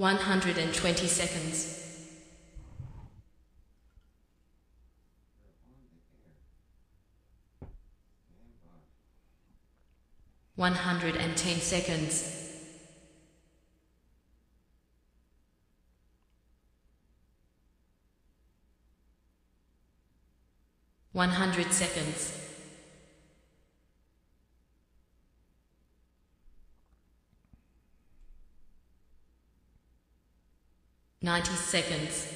120 seconds. 110 seconds. 100 seconds. 90 seconds.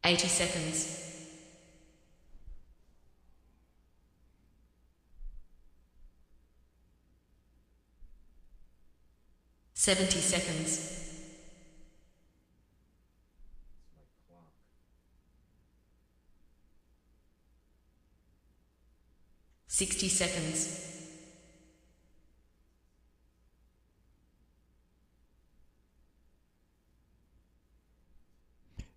80 seconds. 70 seconds. 60 seconds.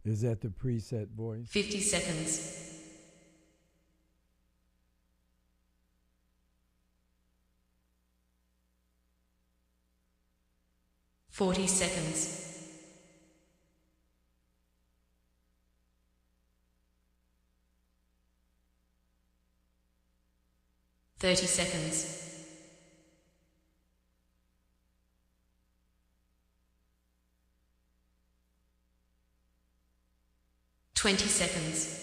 50 seconds. 40 seconds. 30 seconds. 20 seconds.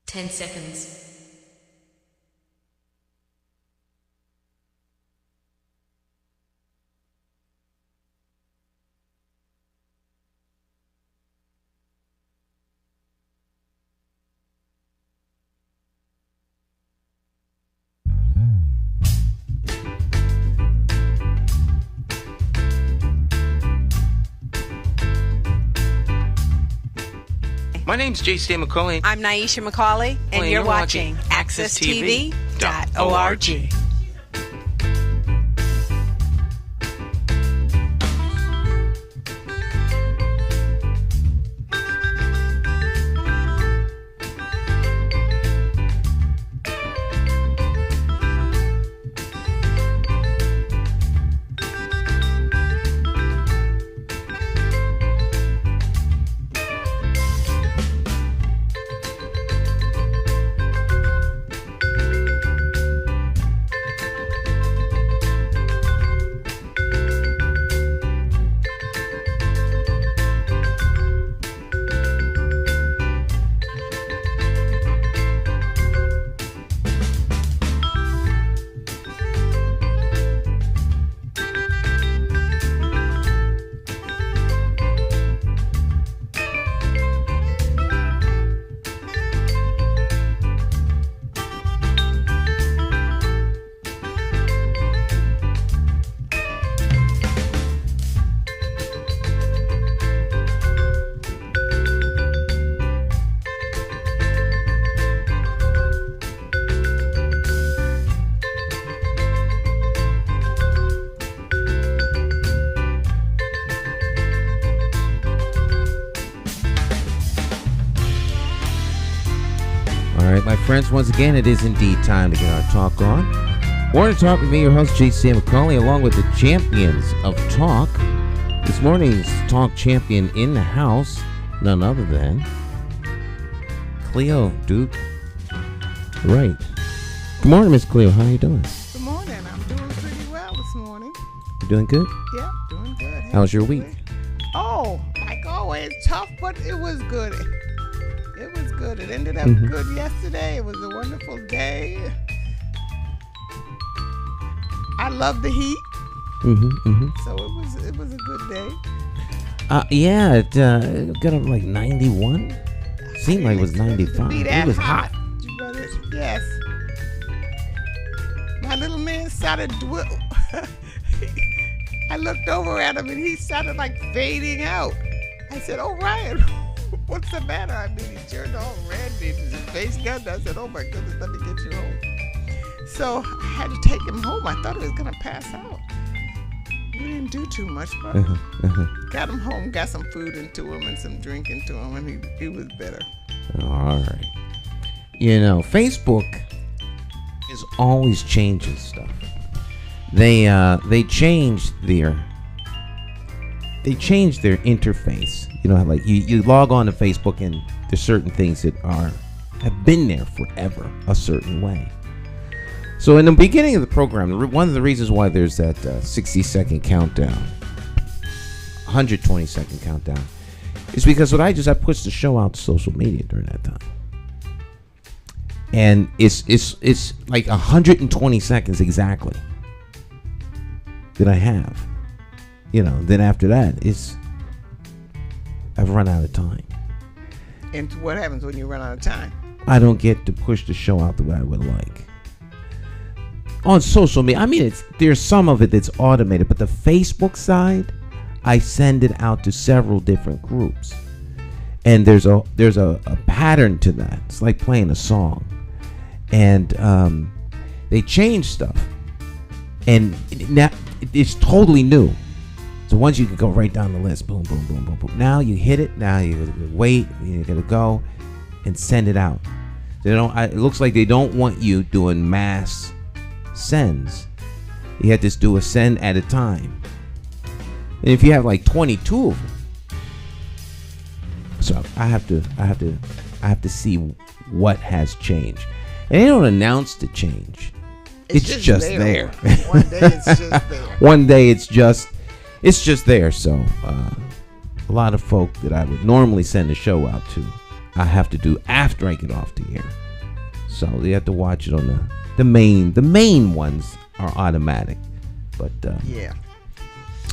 10 seconds. 'My name's Jay McCauley. I'm Naisha McCauley, and you're watching AccessTV.org. My friends, once again, it is indeed time to get our talk on. Want to talk with me, your host, Jay McCauley, along with the champions of talk. This morning's talk champion in the house, none other than Cleo Duke-Wright. Good morning, Miss Cleo. How are you doing? Good morning. I'm doing pretty well this morning. You doing good? Yeah, doing good. How's your week? Oh, like always, tough, but it was good. It was good. It ended up good yesterday. It was a wonderful day. I love the heat. So it was a good day. Yeah, it got up like 91. Seemed like it was 95. It was hot. Yes. My little man started I looked over at him and he started like fading out. I said, "Oh, Ryan, what's the matter?" I mean, he turned all red and his face got. I said, "Oh my goodness, let me get you home." So I had to take him home. I thought he was gonna pass out. We didn't do too much, but got him home, got some food into him and some drink into him, and he was better. All right. You know, Facebook is always changing stuff. They changed their interface. You know, like you log on to Facebook and there's certain things that have been there forever a certain way. So in the beginning of the program, one of the reasons why there's that 60-second countdown, 120-second countdown, is because I pushed the show out to social media during that time. And it's like 120 seconds exactly that I have. You know, then after that, I've run out of time. And what happens when you run out of time? I don't get to push the show out the way I would like. On social media, I mean, there's some of it that's automated, but the Facebook side, I send it out to several different groups. And there's a pattern to that. It's like playing a song. And they change stuff. And now it's totally new. So once you can go right down the list, boom, boom, boom, boom, boom. Now you hit it. Now you wait. You gotta go and send it out. It looks like they don't want you doing mass sends. You have to do a send at a time. And if you have like 22 of them, so I have to see what has changed. And they don't announce the change. It's just there. One day it's just there. One day it's just there. So a lot of folk that I would normally send a show out to, I have to do after I get off the air. So they have to watch it on the main ones are automatic. But yeah.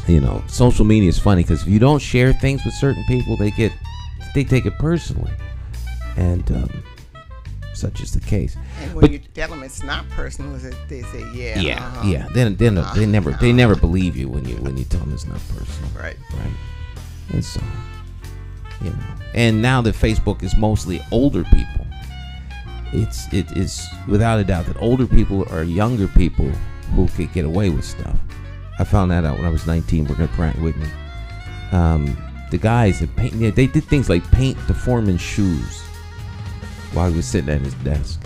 You know, social media is funny because if you don't share things with certain people, they take it personally. And such is the case. And when you tell them it's not personal, they say, yeah. Yeah. Then they never believe you when you tell them it's not personal. Right. And so, you know. And now that Facebook is mostly older people, it is without a doubt that older people are younger people who could get away with stuff. I found that out when I was 19 working at Pratt & Whitney. The guys that paint, they did things like paint the foreman's shoes while he was sitting at his desk.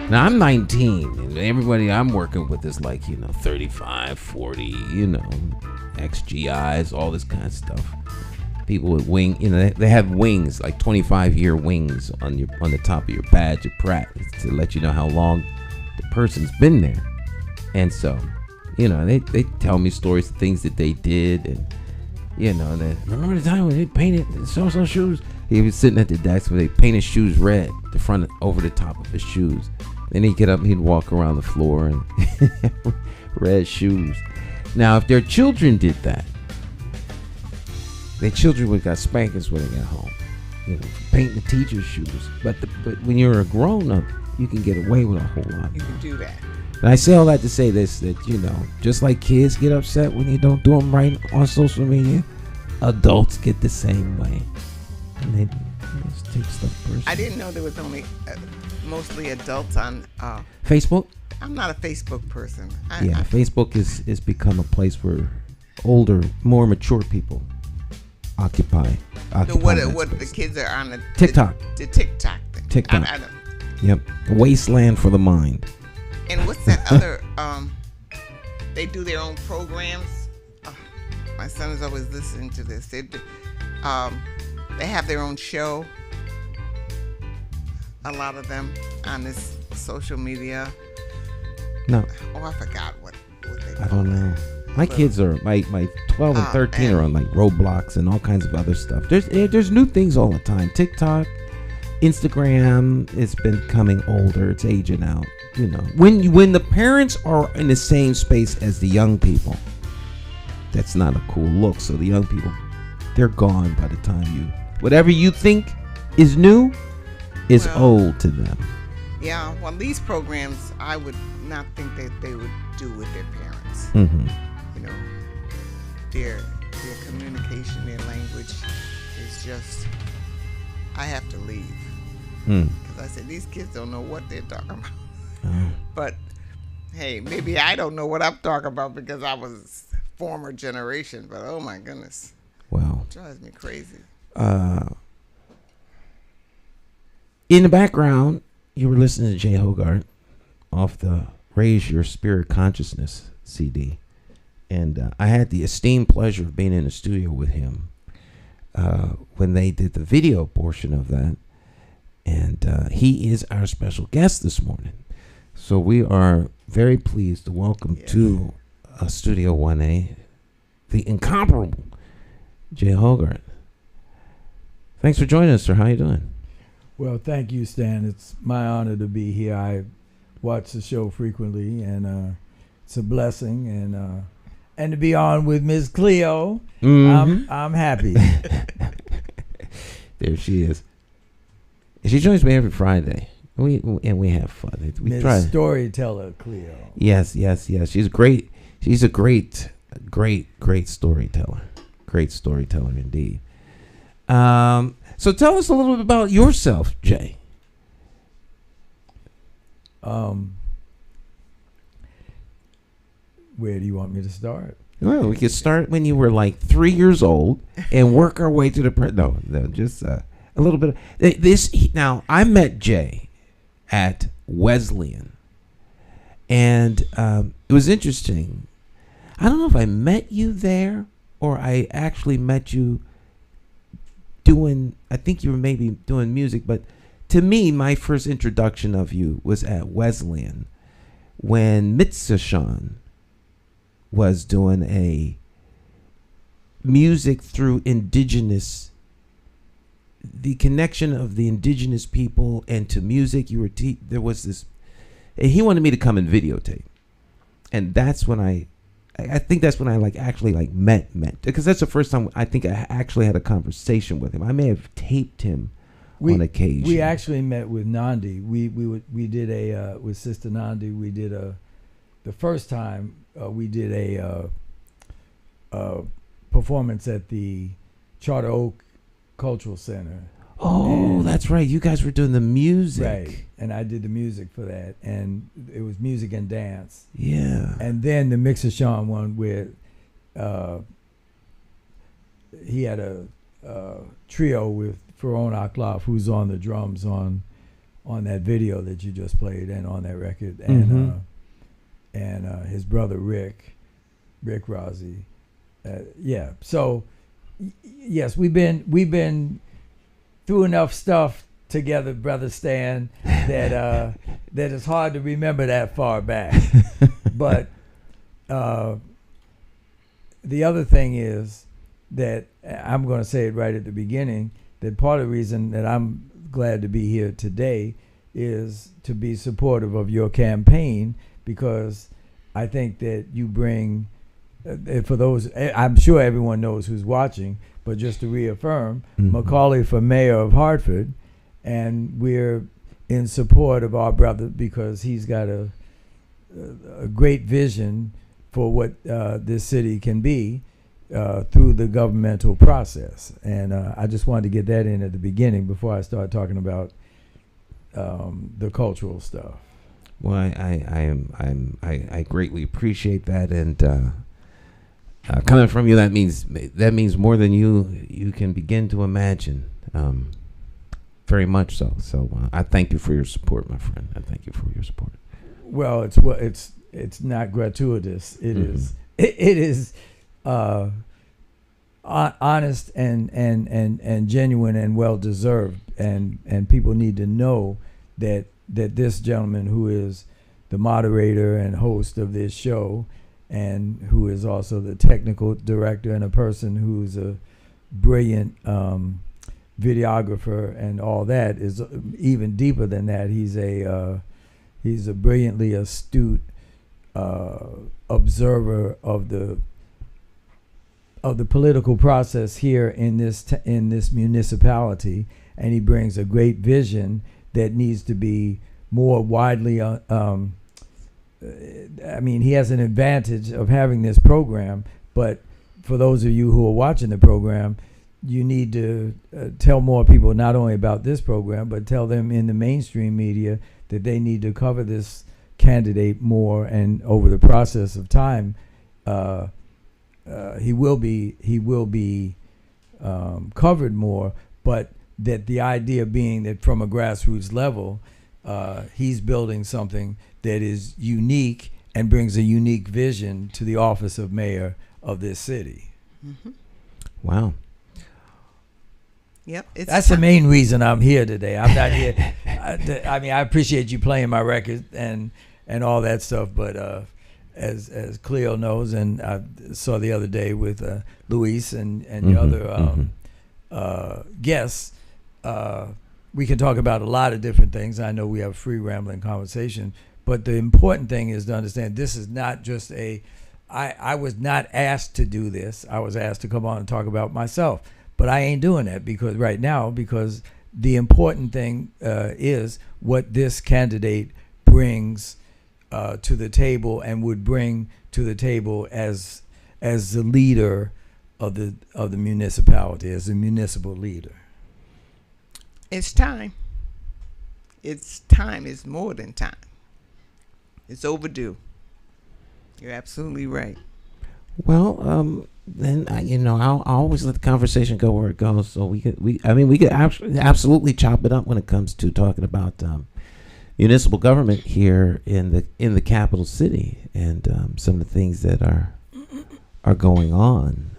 Now I'm 19 and everybody I'm working with is like, 35, 40, XGIs, all this kind of stuff. People with wing, they have wings, like 25-year wings on the top of your badge at Pratt to let you know how long the person's been there. And so, they tell me stories of things that they did, and remember the time when they painted so shoes? He was sitting at the desk where they painted shoes red, the front over the top of his shoes. Then he'd get up and he'd walk around the floor and red shoes. Now, if their children did that, their children would have got spankings when they got home. Painting the teacher's shoes. But when you're a grown up, you can get away with a whole lot. You can do that. And I say all that to say this, that, just like kids get upset when you don't do them right on social media, adults get the same way. And they just take stuff personally. I didn't know there was only mostly adults on Facebook? I'm not a Facebook person. Facebook is become a place where older, more mature people occupy what the kids are on the TikTok. The TikTok thing. TikTok. I don't. Yep. A wasteland for the mind. And what's that other? They do their own programs. My son is always listening to this. They have their own show. A lot of them on this social media. No. Oh, I forgot what they call I don't know. My kids are my 12 and 13 are on like Roblox and all kinds of other stuff. There's new things all the time. TikTok, Instagram, it's been coming older. It's aging out. When the parents are in the same space as the young people, that's not a cool look. So the young people, they're gone by the time whatever you think is new is old to them. Yeah, well, these programs I would not think that they would do with their parents. Mm-hmm. Their communication, their language is just, I have to leave. Because I said, these kids don't know what they're talking about. Oh. But Hey, maybe I don't know what I'm talking about because I was former generation, but oh my goodness. Well, It drives me crazy. In the background, you were listening to Jay Hoggard off the Raise Your Spirit Consciousness CD. And I had the esteemed pleasure of being in the studio with him when they did the video portion of that. And he is our special guest this morning. So we are very pleased to welcome to Studio 1A the incomparable Jay Hoggard. Thanks for joining us, sir. How you doing? Well, thank you, Stan. It's my honor to be here. I watch the show frequently, and it's a blessing. And to be on with Miss Cleo, I'm happy. There she is. And she joins me every Friday. We have fun. We Miss try. Storyteller Cleo. Yes. She's great. She's a great storyteller. Great storyteller indeed. So tell us a little bit about yourself, Jay. Where do you want me to start? Well, we could start when you were like 3 years old and work our way to the no, just a little bit. Now, I met Jay at Wesleyan, and it was interesting. I don't know if I met you there or I actually met you doing. I think you were maybe doing music, but to me, my first introduction of you was at Wesleyan when Mitzvah was doing a music through indigenous, the connection of the indigenous people and to music. You were there was this, and he wanted me to come and videotape, and that's when I think that's when I actually met because that's the first time I think I actually had a conversation with him. I may have taped him on occasion. We actually met with Nandi. We did a with Sister Nandi. We did the first time we did a performance at the Charter Oak Cultural Center. Oh, that's right. You guys were doing the music. Right. And I did the music for that. And it was music and dance. Yeah. And then the Mixer Sean one where he had a trio with Faron Aklaf, who's on the drums on that video that you just played and on that record. And his brother Rick Rossi. Yeah. So yes, we've been through enough stuff together, Brother Stan, that it's hard to remember that far back. But the other thing is that I'm going to say it right at the beginning, that part of the reason that I'm glad to be here today is to be supportive of your campaign, because I think that you bring, for those, I'm sure everyone knows who's watching, but just to reaffirm, McCauley for mayor of Hartford, and we're in support of our brother because he's got a great vision for what this city can be through the governmental process. And I just wanted to get that in at the beginning before I start talking about the cultural stuff. Well, I greatly appreciate that, and coming from you, that means more than you can begin to imagine. Very much so. So I thank you for your support, my friend. I thank you for your support. Well, it's not gratuitous. It is honest and genuine and well deserved, and people need to know that this gentleman, who is the moderator and host of this show, and who is also the technical director and a person who's a brilliant videographer and all that, is even deeper than that. He's a brilliantly astute observer of the political process here in this municipality, and he brings a great vision that needs to be more widely. He has an advantage of having this program, but for those of you who are watching the program, you need to tell more people not only about this program, but tell them in the mainstream media that they need to cover this candidate more, and over the process of time, he will be covered more. But that the idea being that from a grassroots level, he's building something that is unique and brings a unique vision to the office of mayor of this city. Mm-hmm. Wow. Yep. That's the main reason I'm here today. I'm not here. I mean, I appreciate you playing my record and all that stuff, but as Cleo knows, and I saw the other day with Luis and your other guests, we can talk about a lot of different things. I know we have a free rambling conversation, but the important thing is to understand this is not just I was not asked to do this. I was asked to come on and talk about myself. But I ain't doing that because the important thing is what this candidate brings to the table and would bring to the table as the leader of the municipality, as a municipal leader. It's time. It's time. It's more than time. It's overdue. You're absolutely right. Well, then I'll always let the conversation go where it goes. So we could absolutely chop it up when it comes to talking about municipal government here in the capital city and some of the things that are going on,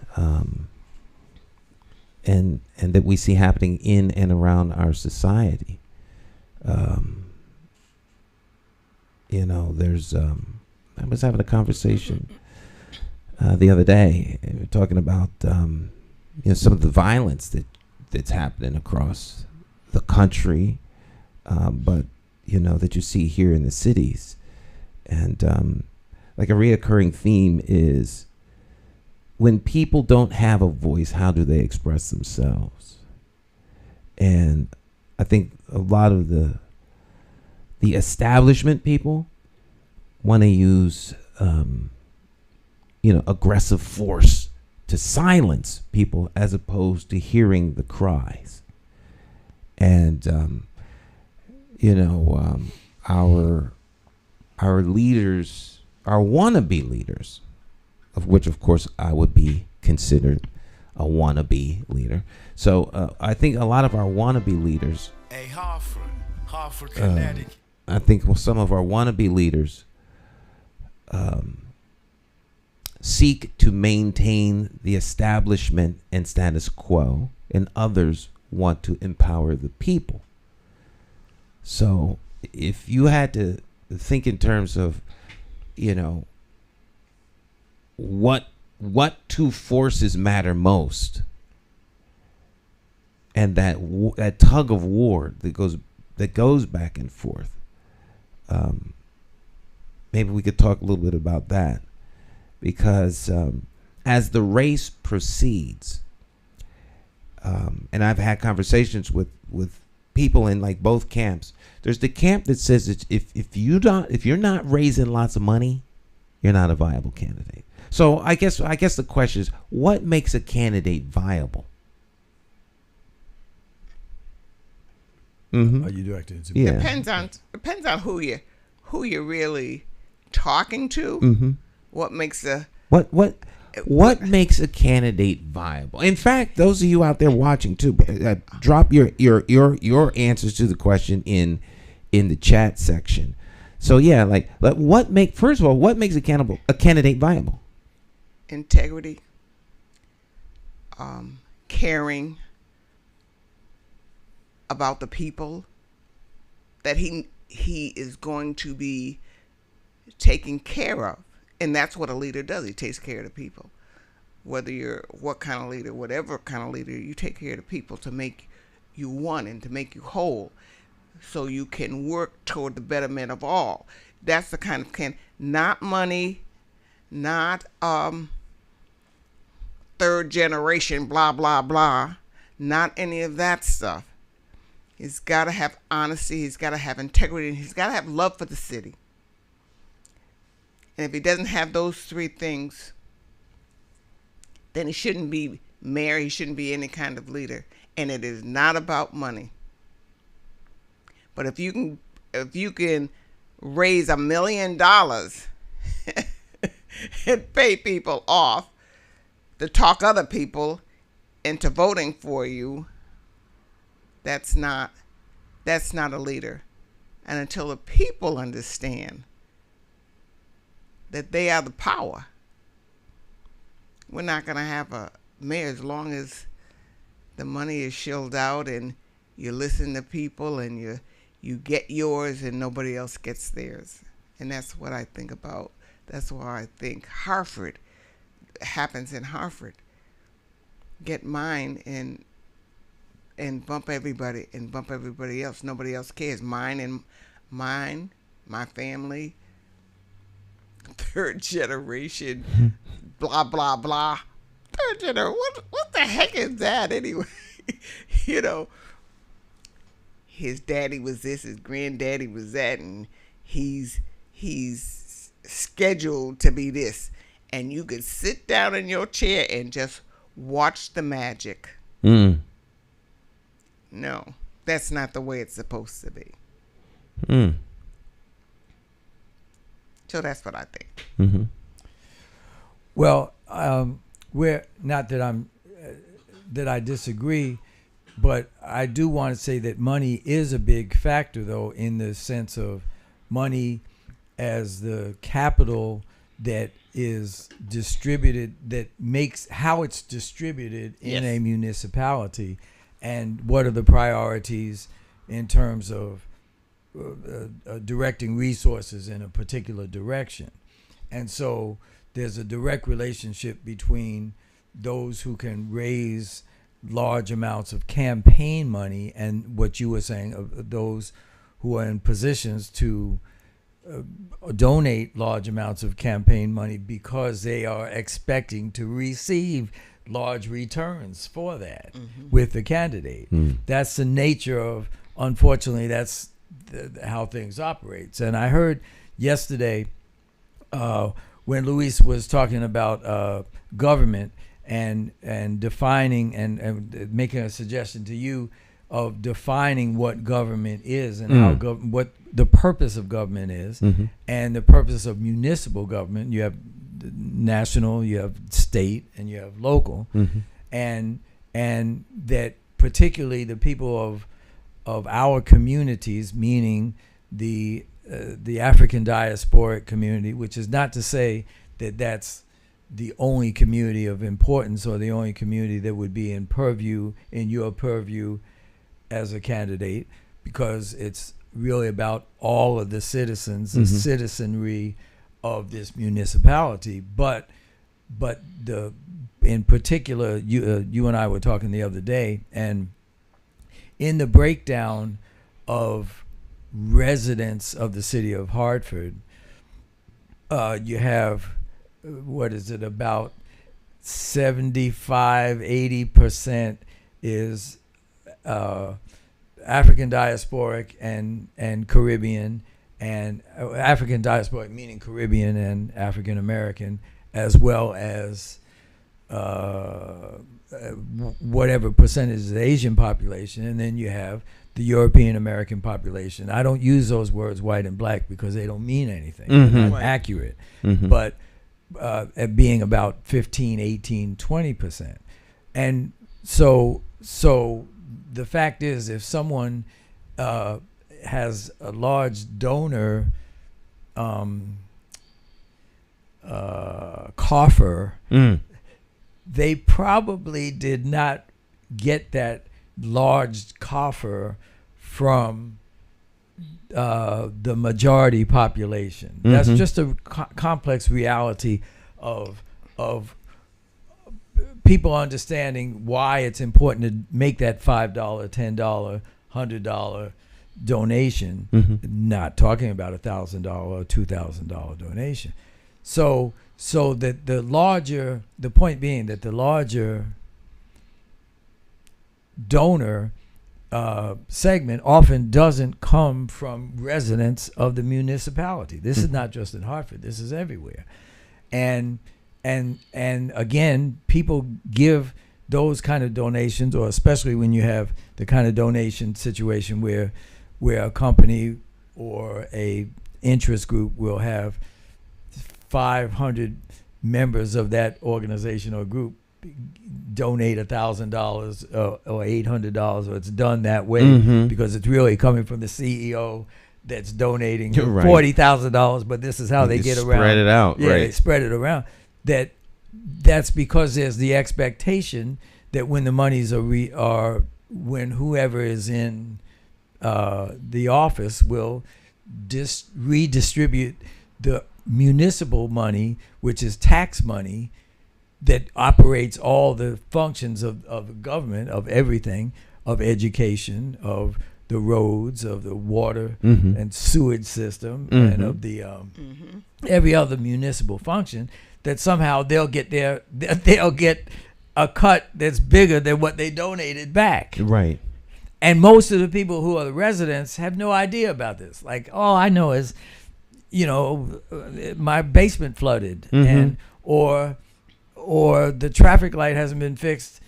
and that we see happening in and around our society. There's I was having a conversation the other day, talking about some of the violence that's happening across the country, but that you see here in the cities, and like a reoccurring theme is when people don't have a voice, how do they express themselves? And I think a lot of the establishment people want to use aggressive force to silence people as opposed to hearing the cries. And our leaders, our wannabe leaders, of which of course I would be considered a wannabe leader. So I think a lot of our wannabe leaders, Hartford, Connecticut. I think some of our wannabe leaders seek to maintain the establishment and status quo, and others want to empower the people. So if you had to think in terms of, what two forces matter most, and that tug of war that goes back and forth, maybe we could talk a little bit about that. Because as the race proceeds, and I've had conversations with people in like both camps. There's the camp that says that if you're not raising lots of money, you're not a viable candidate. So I guess the question is, what makes a candidate viable? Mm-hmm. Are you directed to? Yeah. Depends on who you're really talking to. Mm-hmm. What makes a what makes a candidate viable? In fact, those of you out there watching too, drop your answers to the question in the chat section. So yeah, what makes a candidate viable? integrity, caring about the people that he is going to be taking care of. And that's what a leader does. He takes care of the people. Whether you're what kind of leader, whatever kind of leader, you take care of the people to make you one and to make you whole, so you can work toward the betterment of all. That's the kind of not money, not third generation, blah, blah, blah, not any of that stuff. He's got to have honesty, he's got to have integrity, and he's got to have love for the city. And if he doesn't have those three things, then he shouldn't be mayor, he shouldn't be any kind of leader. And it is not about money. But if you can raise $1 million and pay people off to talk other people into voting for you, that's not a leader. And until the people understand that they are the power, we're not going to have a mayor as long as the money is shilled out and you listen to people and you get yours and nobody else gets theirs. And that's what I think about. That's why I think Hartford happens in Hartford. Get mine and bump everybody else. Nobody else cares. Mine, my family, third generation, blah, blah, blah. Third generation, what the heck is that anyway? You know, his daddy was this, his granddaddy was that, and he's scheduled to be this. And you could sit down in your chair and just watch the magic. No, that's not the way it's supposed to be. So that's what I think. Mm-hmm. Well, we're not that that I disagree, but I do want to say that money is a big factor, though, in the sense of money as the capital that is distributed, that makes how it's distributed in a municipality, and what are the priorities in terms of directing resources in a particular direction. And so there's a direct relationship between those who can raise large amounts of campaign money and what you were saying of those who are in positions to donate large amounts of campaign money because they are expecting to receive large returns for that with the candidate. That's the nature of, unfortunately, that's how things operates. And I heard yesterday when Luis was talking about government and defining and making a suggestion to you of defining what government is and how what the purpose of government is, and the purpose of municipal government. You have national, you have state, and you have local, and that particularly the people of our communities, meaning the African diasporic community, which is not to say that that's the only community of importance or the only community that would be in your purview as a candidate, because it's really about all of the citizens, the citizenry of this municipality. But in particular, you and I were talking the other day, and in the breakdown of residents of the city of Hartford, you have, what is it, about 75-80% is African diasporic and Caribbean, and African diasporic meaning Caribbean and African American, as well as whatever percentage of the Asian population, and then you have the European American population. I don't use those words white and black because they don't mean anything. They're not accurate. But at being about 15, 18, 20%. And so the fact is, if someone has a large donor coffer, they probably did not get that large coffer from the majority population. That's just a complex reality of people understanding why it's important to make that $5, $10, $100 donation, not talking about $1,000 or $2,000 donation. So that the point being that the larger donor segment often doesn't come from residents of the municipality. This is not just in Hartford. This is everywhere. And again, people give those kind of donations, or especially when you have the kind of donation situation where a company or a interest group will have 500 members of that organization or group donate $1,000 or $800, or it's done that way because it's really coming from the CEO that's donating Right. $40,000. But this is how they get around. Spread it out, Yeah, right. they spread it around. That's because there's the expectation that when the monies are when whoever is in the office will redistribute the municipal money, which is tax money that operates all the functions of government, of everything, of education, of the roads, of the water and sewage system, and of the every other municipal function, that somehow they'll get a cut that's bigger than what they donated back. Right. And most of the people who are the residents have no idea about this. Like, all I know is, my basement flooded, and or the traffic light hasn't been fixed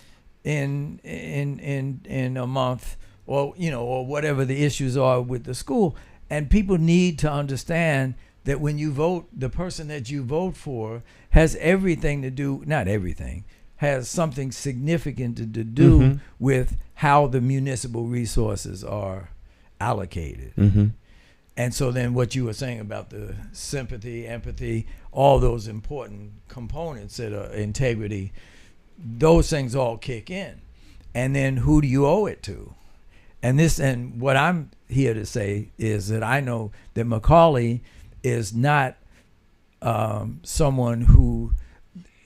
in a month, or or whatever the issues are with the school. And people need to understand that when you vote, the person that you vote for has everything to do, not everything, has something significant to do with how the municipal resources are allocated. And so then what you were saying about the sympathy, empathy, all those important components that are integrity, those things all kick in. And then who do you owe it to? And what I'm here to say is that I know that McCauley is not someone who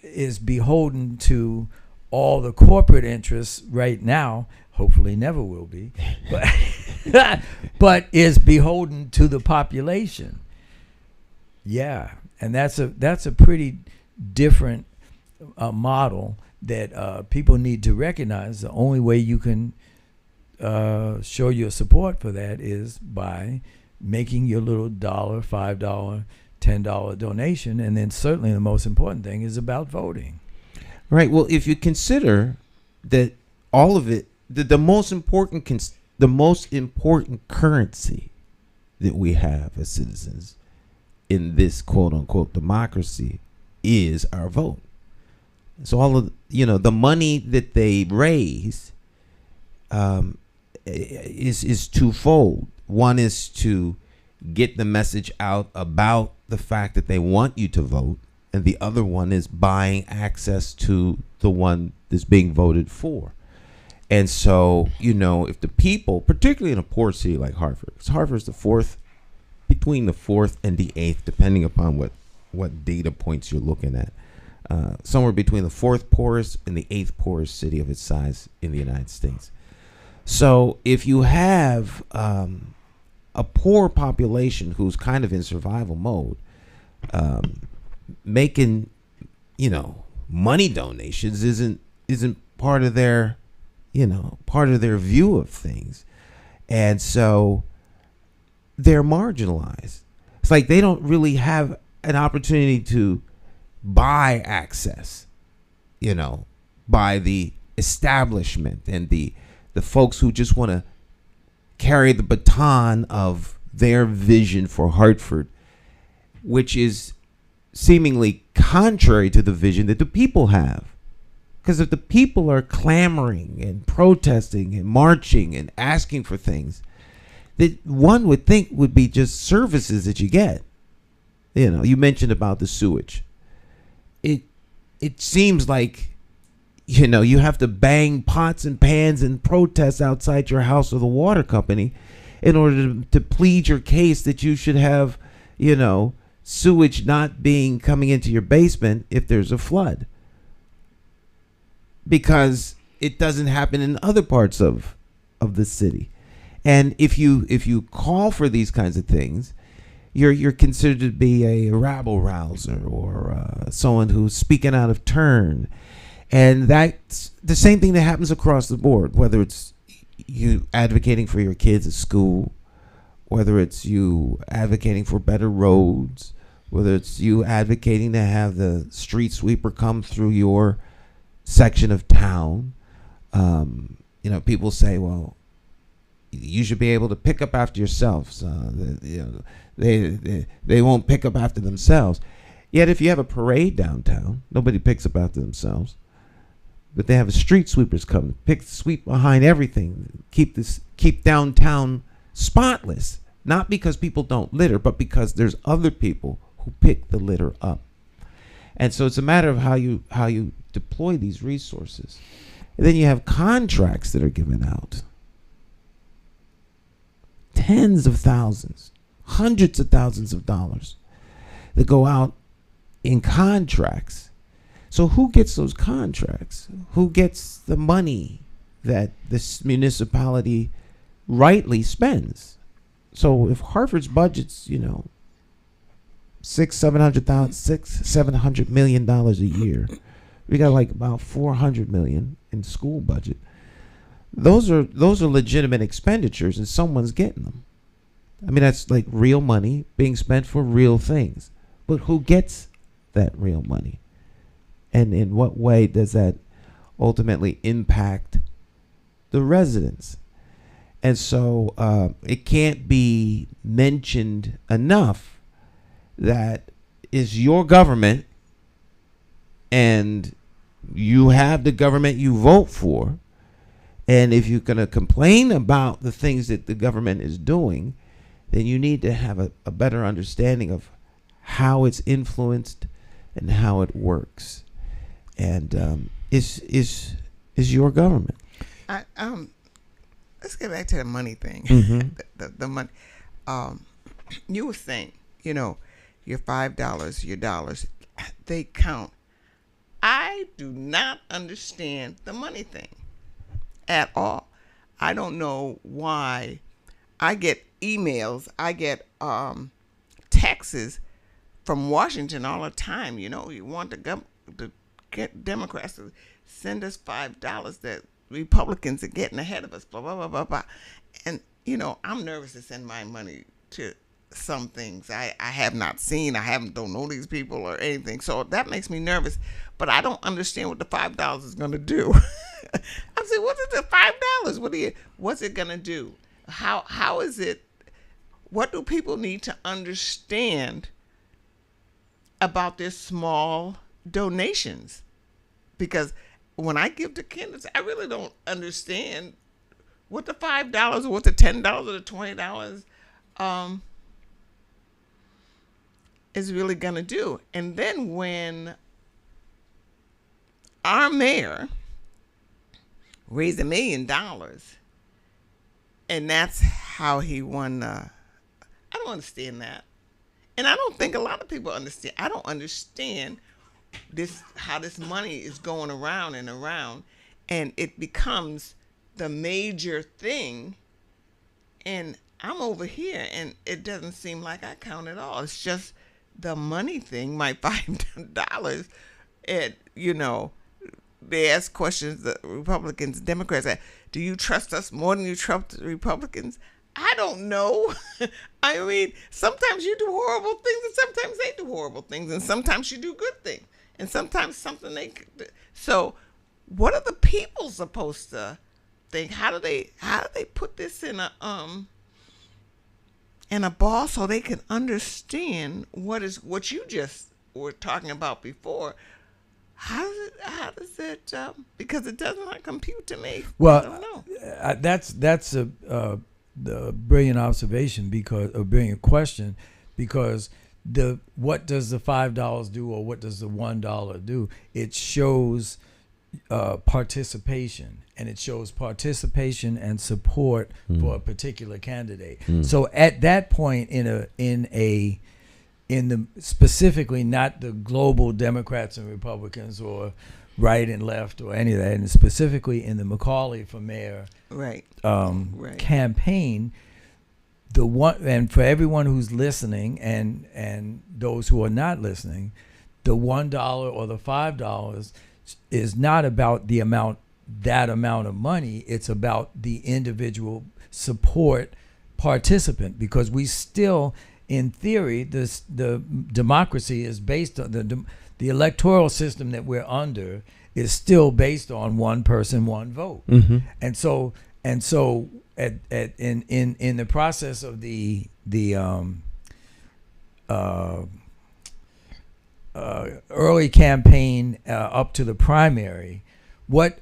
is beholden to all the corporate interests right now, hopefully never will be, but is beholden to the population. Yeah, and that's a pretty different model that people need to recognize. The only way you can show your support for that is by making your little $1, $5, $10 donation, and then certainly the most important thing is about voting. Right. Well, if you consider that all of it, the most important currency that we have as citizens in this quote unquote democracy is our vote. So all of the money that they raise is twofold. One is to get the message out about the fact that they want you to vote, and the other one is buying access to the one that's being voted for. And so, if the people, particularly in a poor city like Hartford, because Hartford is between the fourth and the eighth, depending upon what data points you're looking at, somewhere between the fourth poorest and the eighth poorest city of its size in the United States. So if you have a poor population who's kind of in survival mode, making money donations isn't part of their view of things, and so they're marginalized. It's like they don't really have an opportunity to buy access, by the establishment and the folks who just want to carry the baton of their vision for Hartford, which is seemingly contrary to the vision that the people have. Because if the people are clamoring and protesting and marching and asking for things that one would think would be just services that you get, you mentioned about the sewage. It seems like you have to bang pots and pans and protest outside your house or the water company in order to plead your case that you should have, sewage not coming into your basement if there's a flood. Because it doesn't happen in other parts of the city. And if you call for these kinds of things, you're considered to be a rabble rouser or someone who's speaking out of turn. And that's the same thing that happens across the board, whether it's you advocating for your kids at school, whether it's you advocating for better roads, whether it's you advocating to have the street sweeper come through your section of town. People say, well, you should be able to pick up after yourselves. They won't pick up after themselves. Yet if you have a parade downtown, nobody picks up after themselves. But they have street sweepers come, sweep behind everything, keep downtown spotless. Not because people don't litter, but because there's other people who pick the litter up. And so it's a matter of how you deploy these resources. And then you have contracts that are given out. Tens of thousands, hundreds of thousands of dollars that go out in contracts. So who gets those contracts? Who gets the money that this municipality rightly spends? So if Harvard's budget's, $700 million a year, we got like about $400 million in school budget. Those are legitimate expenditures, and someone's getting them. I mean, that's like real money being spent for real things. But who gets that real money? And in what way does that ultimately impact the residents? And so it can't be mentioned enough that is your government, and you have the government you vote for. And if you're going to complain about the things that the government is doing, then you need to have a better understanding of how it's influenced and how it works. And is your government. Let's get back to the money thing. Mm-hmm. the money. You were saying, your $5, your dollars, they count. I do not understand the money thing at all. I don't know why. I get emails, I get texts from Washington all the time. You want to get Democrats to send us $5 that Republicans are getting ahead of us, blah, blah, blah, blah, blah. And, I'm nervous to send my money to some things I have not seen. Don't know these people or anything. So that makes me nervous. But I don't understand what the $5 is going to do. I'm saying, what is the $5? What's it going to do? How is it? What do people need to understand about their small donations? Because when I give to candidates, I really don't understand what the $5 or what the $10 or the $20 is really going to do. And then when our mayor raised $1 million, and that's how he won, I don't understand that. And I don't think a lot of people understand. I don't understand how this money is going around and around, and it becomes the major thing, and I'm over here and it doesn't seem like I count at all. It's just the money thing, my $5. And they ask questions, the Republicans, Democrats, do you trust us more than you trust the Republicans? I don't know. I mean, sometimes you do horrible things and sometimes they do horrible things, and sometimes you do good things, and sometimes something they do. So what are the people supposed to think? How do they put this in a ball so they can understand what you just were talking about before? How does it because it does not compute to me. Well, I don't know. That's a brilliant observation, because a brilliant question, because what does the $5 do, or what does the $1 do? It shows participation, and it shows participation and support for a particular candidate. So at that point, specifically not the global Democrats and Republicans or right and left or any of that, and specifically in the McCauley for mayor campaign, and for everyone who's listening and those who are not listening, the $1 or the $5 is not about that amount of money. It's about the individual support participant, because we still, in theory, the democracy is based on the electoral system that we're under is still based on one person, one vote. And so in the process of the early campaign up to the primary, what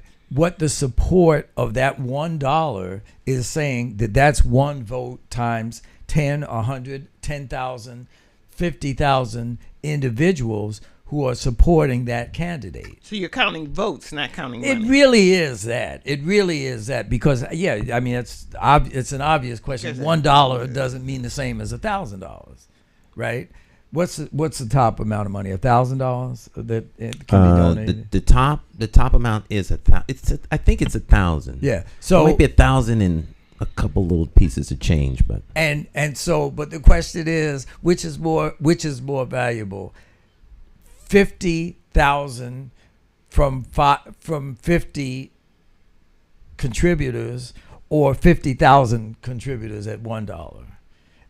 the support of that $1 is saying that's one vote times 10, 100, 10,000, 50,000 individuals who are supporting that candidate. So you're counting votes, not counting It money. really is that. It really is that because I mean it's an obvious question. $1 doesn't mean the same as $1,000, right? What's the top amount of money? $1,000 that it can be donated. The top amount is I think it's 1,000. Yeah. So it might be 1,000 and a couple little pieces of change, but but the question is, which is more valuable? 50,000 from 50 contributors or 50,000 contributors at $1.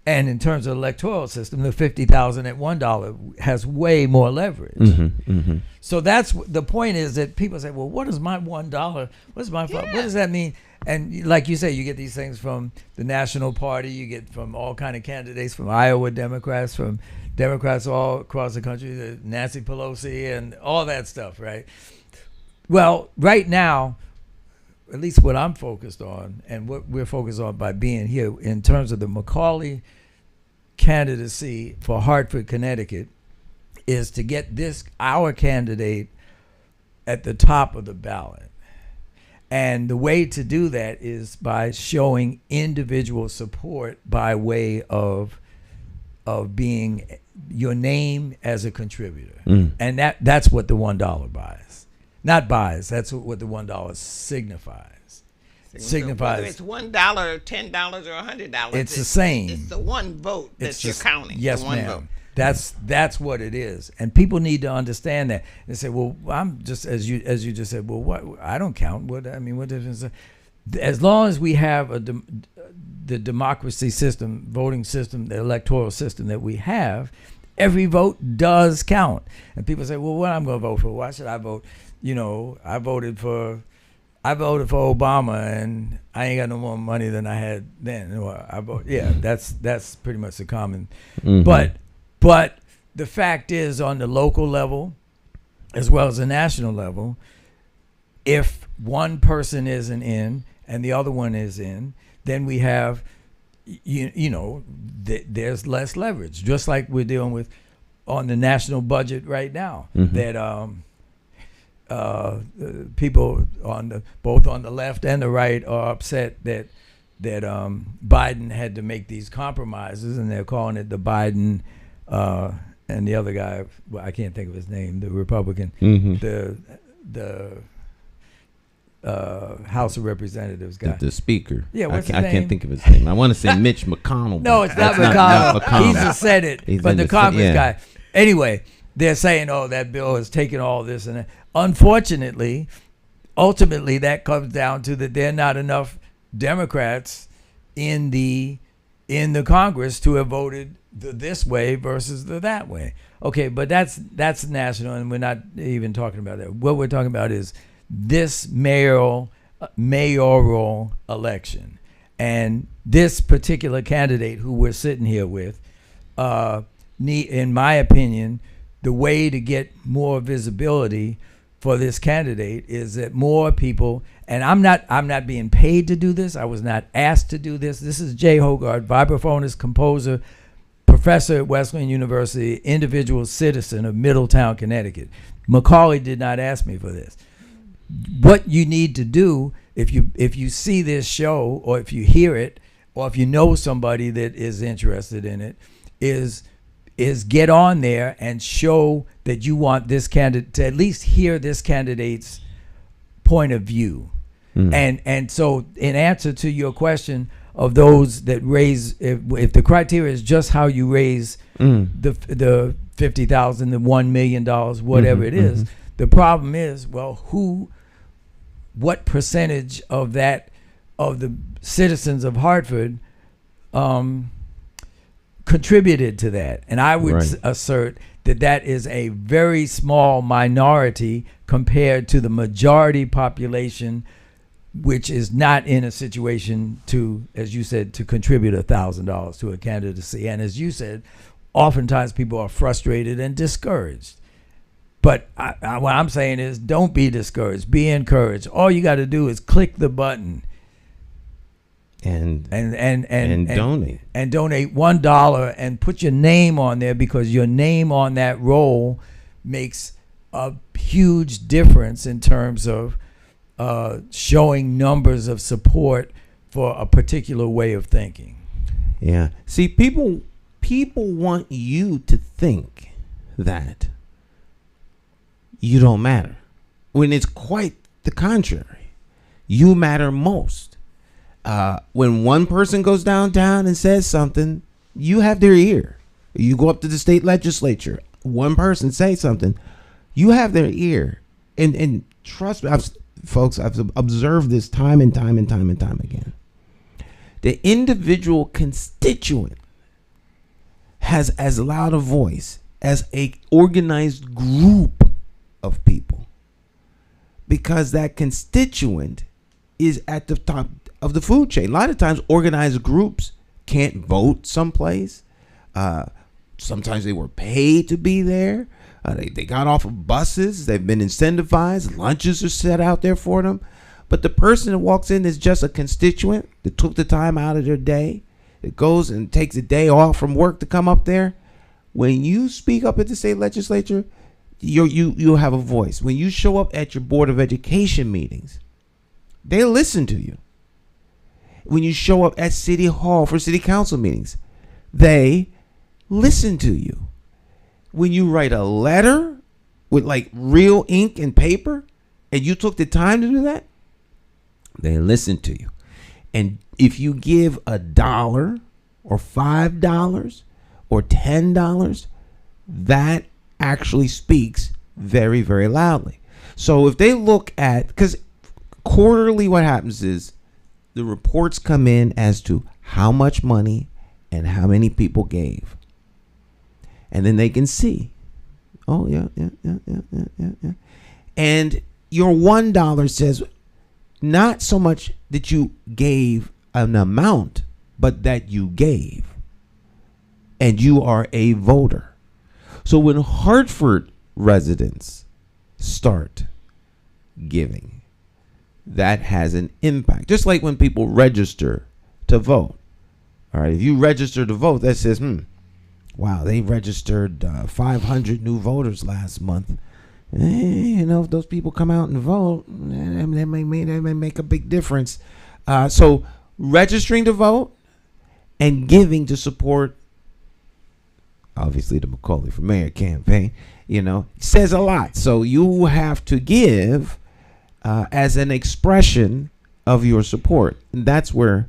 And in terms of the electoral system, the 50,000 at $1 has way more leverage. So that's the point is that people say, well, what is my $1? What's my what does that mean? And like you say, you get these things from the National Party, you get from all kind of candidates, from Iowa Democrats, from Democrats all across the country, Nancy Pelosi and all that stuff, right? Well, right now, at least what I'm focused on and what we're focused on by being here in terms of the McCauley candidacy for Hartford, Connecticut, is to get our candidate at the top of the ballot. And the way to do that is by showing individual support by way of being your name as a contributor. And that's what the $1 buys. Not buys, that's what the $1 signifies. Signifies. Whether it's $1, $10, or $100, it's the same. It's the one vote that you're counting. Yes, the one ma'am. vote. That's what it is, and people need to understand that. And say, well, I'm just as you just said. Well, what I don't count. What difference? As long as we have the democracy system, voting system, the electoral system that we have, every vote does count. And people say, well, what I'm going to vote for? Why should I vote? I voted for Obama, and I ain't got no more money than I had then. That's pretty much the common. But the fact is, on the local level, as well as the national level, if one person isn't in and the other one is in, then we have, there's less leverage. Just like we're dealing with on the national budget right now, that people both on the left and the right are upset that Biden had to make these compromises, and they're calling it the Biden. And the other guy, I can't think of his name, the Republican, the House of Representatives guy. The speaker. Yeah, what's his name? I can't think of his name. I want to say Mitch McConnell. No, it's not McConnell. He's the Senate, but the Congress guy. Anyway, they're saying, that bill has taken all this and that. Unfortunately, ultimately, that comes down to that there are not enough Democrats in the Congress to have voted this way versus the that way. Okay, but that's national, and we're not even talking about that. What we're talking about is this mayoral election, and this particular candidate who we're sitting here with, in my opinion, the way to get more visibility for this candidate is that more people, and I'm not being paid to do this. I was not asked to do this. This is Jay Hoggard, vibraphonist, composer, professor at Wesleyan University, individual citizen of Middletown, Connecticut. McCauley did not ask me for this. What you need to do, if you see this show, or if you hear it, or if you know somebody that is interested in it, is get on there and show that you want this candidate to at least hear this candidate's point of view. And so in answer to your question of those that raise, if the criteria is just how you raise the $50,000, the $1 million, whatever it is, the problem is, well, what percentage of the citizens of Hartford contributed to that? And I would assert that is a very small minority compared to the majority population which is not in a situation to, as you said, to contribute $1,000 to a candidacy. And as you said, oftentimes people are frustrated and discouraged. But what I'm saying is, don't be discouraged. Be encouraged. All you got to do is click the button and donate. And donate $1 and put your name on there, because your name on that roll makes a huge difference in terms of showing numbers of support for a particular way of thinking. Yeah. See, people want you to think that you don't matter, when it's quite the contrary. You matter most. When one person goes downtown and says something, you have their ear. You go up to the state legislature, one person says something, you have their ear. And trust me, folks, I've observed this time and time again. The individual constituent has as loud a voice as a organized group of people, because that constituent is at the top of the food chain. A lot of times organized groups can't vote someplace. Sometimes they were paid to be there. They got off of buses. They've been incentivized. Lunches are set out there for them. But the person that walks in is just a constituent that took the time out of their day, that goes and takes a day off from work to come up there. When you speak up at the state legislature, you have a voice. When you show up at your Board of Education meetings, they listen to you. When you show up at City Hall for City Council meetings, they listen to you. When you write a letter with like real ink and paper, and you took the time to do that, they listen to you. And if you give $1 or $5 or $10, that actually speaks very, very loudly. So if they look at, because quarterly what happens is the reports come in as to how much money and how many people gave. And then they can see, oh, yeah. And your $1 says not so much that you gave an amount, but that you gave. And you are a voter. So when Hartford residents start giving, that has an impact. Just like when people register to vote. All right, if you register to vote, that says, wow, they registered 500 new voters last month. If those people come out and vote, that may make a big difference. So registering to vote and giving to support, obviously, the McCauley for Mayor campaign, says a lot. So you have to give as an expression of your support. And that's where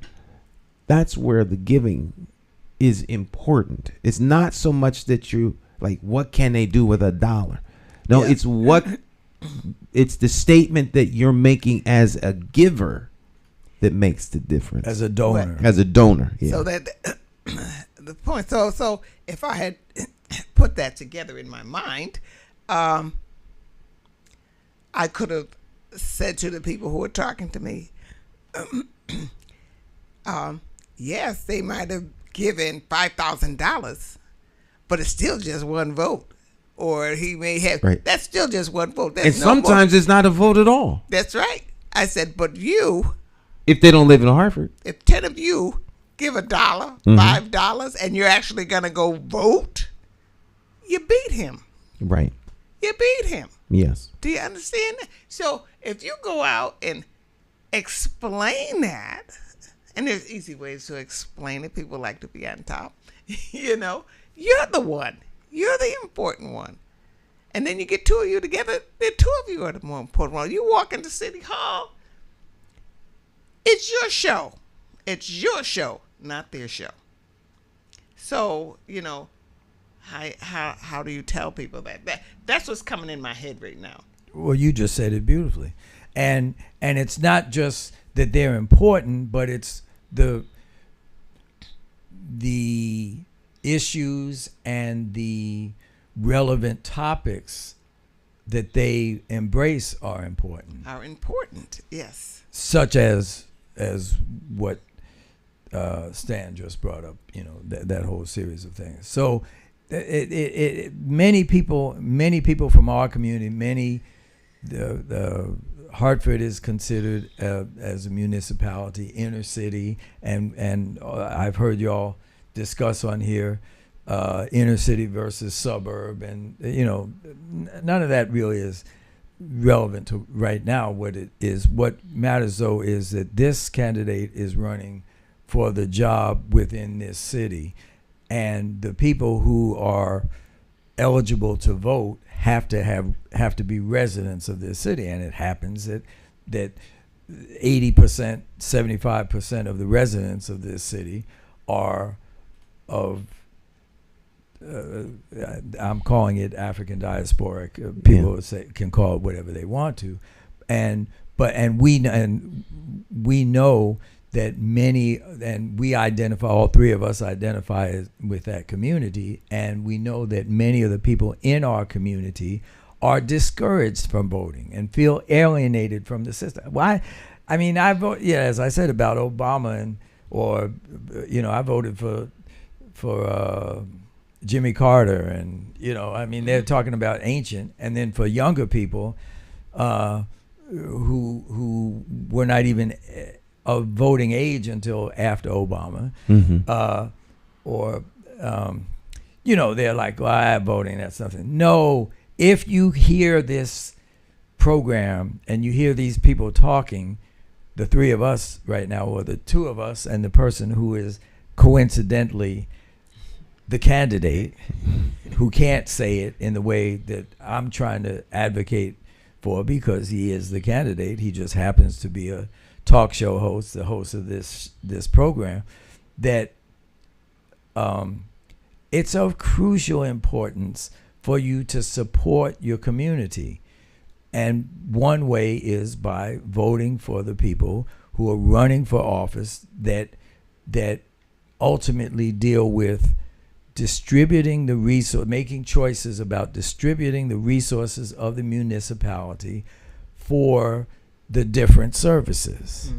the giving is important. It's not so much that you like, what can they do with $1? No, yeah. It's the statement that you're making as a giver that makes the difference. As a donor. Yeah. So that the point. So if I had put that together in my mind, I could have said to the people who were talking to me, yes, they might have given $5,000, but it's still just one vote. Or he may have, right. That's still just one vote. And sometimes it's not a vote at all. That's right. I said, but you, if they don't live in Hartford, if 10 of you give $1, $5, and you're actually going to go vote, you beat him. Right. You beat him. Yes. Do you understand that? So if you go out and explain that, and there's easy ways to explain it. People like to be on top. You're the one. You're the important one. And then you get two of you together. The two of you are the more important one. You walk into City Hall. It's your show. It's your show, not their show. So, how do you tell people that? That's what's coming in my head right now. Well, you just said it beautifully. And it's not just that they're important, but it's the issues and the relevant topics that they embrace are important. Are important, yes. Such as what Stan just brought up, that whole series of things. So many people from our community, the Hartford is considered as a municipality, inner city, and I've heard y'all discuss on here inner city versus suburb, and none of that really is relevant to right now. What matters though is that this candidate is running for the job within this city, and the people who are eligible to vote have to be residents of this city. And it happens that 80%, 75% of the residents of this city are of I'm calling it African diasporic. People can call it whatever they want to, and we know that many, and we identify, all three of us identify with that community, and we know that many of the people in our community are discouraged from voting and feel alienated from the system. Why? I mean, I vote, as I said about Obama, I voted for Jimmy Carter, and they're talking about ancient, and then for younger people who were not even of voting age until after Obama, they're like, well, I'm voting, that's nothing. No, if you hear this program and you hear these people talking, the three of us right now, or the two of us and the person who is coincidentally the candidate, who can't say it in the way that I'm trying to advocate for because he is the candidate, he just happens to be a talk show host, the host of this program, that it's of crucial importance for you to support your community. And one way is by voting for the people who are running for office that ultimately deal with distributing the resource, making choices about distributing the resources of the municipality for the different services.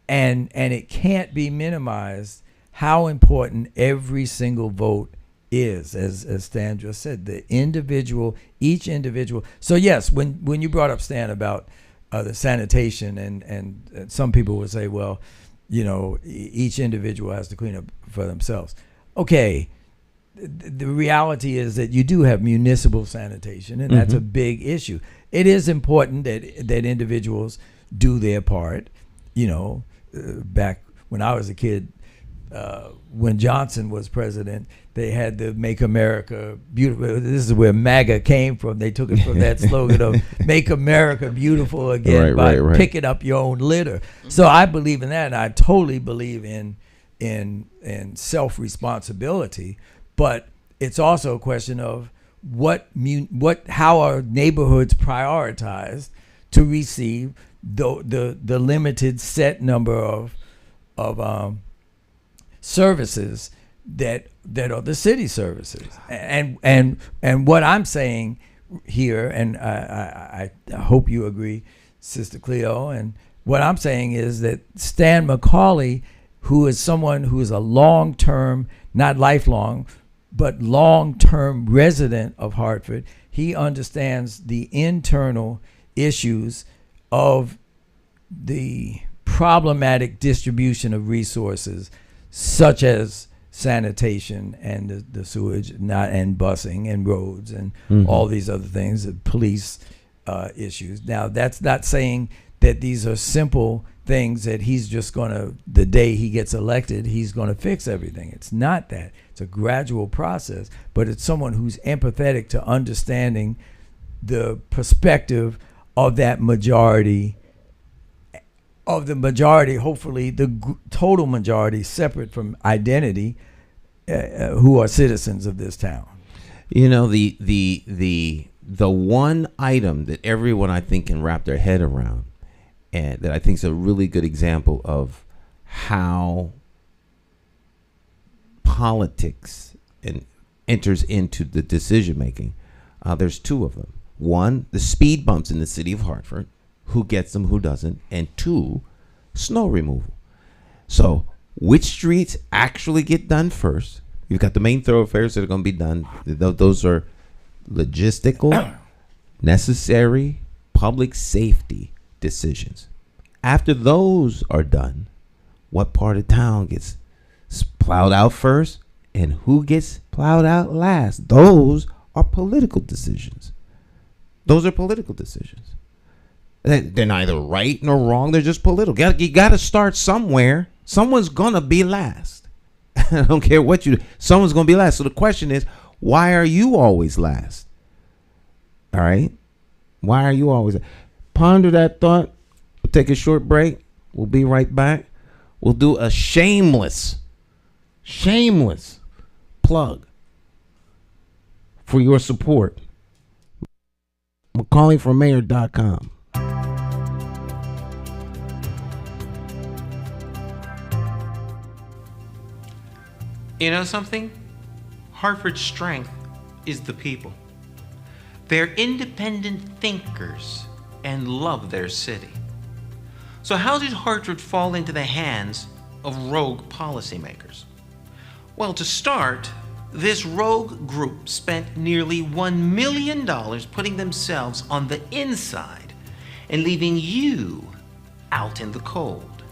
And it can't be minimized how important every single vote is, as Stan just said, each individual. So yes, when you brought up, Stan, about the sanitation, and some people would say, well, each individual has to clean up for themselves. Okay, the reality is that you do have municipal sanitation, and that's a big issue. It is important that individuals do their part. Back when I was a kid, when Johnson was president, they had the Make America Beautiful. This is where MAGA came from. They took it from that slogan of Make America Beautiful Again by picking up your own litter. So I believe in that, and I totally believe in self-responsibility. But it's also a question of how are neighborhoods prioritized to receive the limited set number of services that are the city services. And what I'm saying here, and I hope you agree, Sister Cleo, and what I'm saying is that Stan McCauley, who is someone who is a long-term, not lifelong, but long-term resident of Hartford, he understands the internal issues of the problematic distribution of resources, such as sanitation and the sewage, and busing and roads and all these other things, police issues. Now, that's not saying that these are simple things that he's just the day he gets elected, he's going to fix everything. It's not that. It's a gradual process, but it's someone who's empathetic to understanding the perspective of that majority, hopefully the total majority, separate from identity, who are citizens of this town. The one item that everyone, I think, can wrap their head around, and that I think is a really good example of how politics enters into the decision making. There's two of them. One, the speed bumps in the city of Hartford. Who gets them, who doesn't? And two, snow removal. So which streets actually get done first? You've got the main thoroughfares that are going to be done. Those are logistical, necessary, public safety decisions. After those are done, what part of town gets plowed out first and who gets plowed out last? Those are political decisions. Those are political decisions. They're neither right nor wrong. They're just political. You got to start somewhere. Someone's going to be last. I don't care what you do. Someone's going to be last. So the question is, why are you always last? All right? Why are you always last? Ponder that thought. We'll take a short break. We'll be right back. We'll do a shameless plug for your support. McCauleyformayor.com. You know something? Hartford's strength is the people. They're independent thinkers and love their city. So how did Hartford fall into the hands of rogue policymakers? Well, to start, this rogue group spent nearly $1 million putting themselves on the inside and leaving you out in the cold.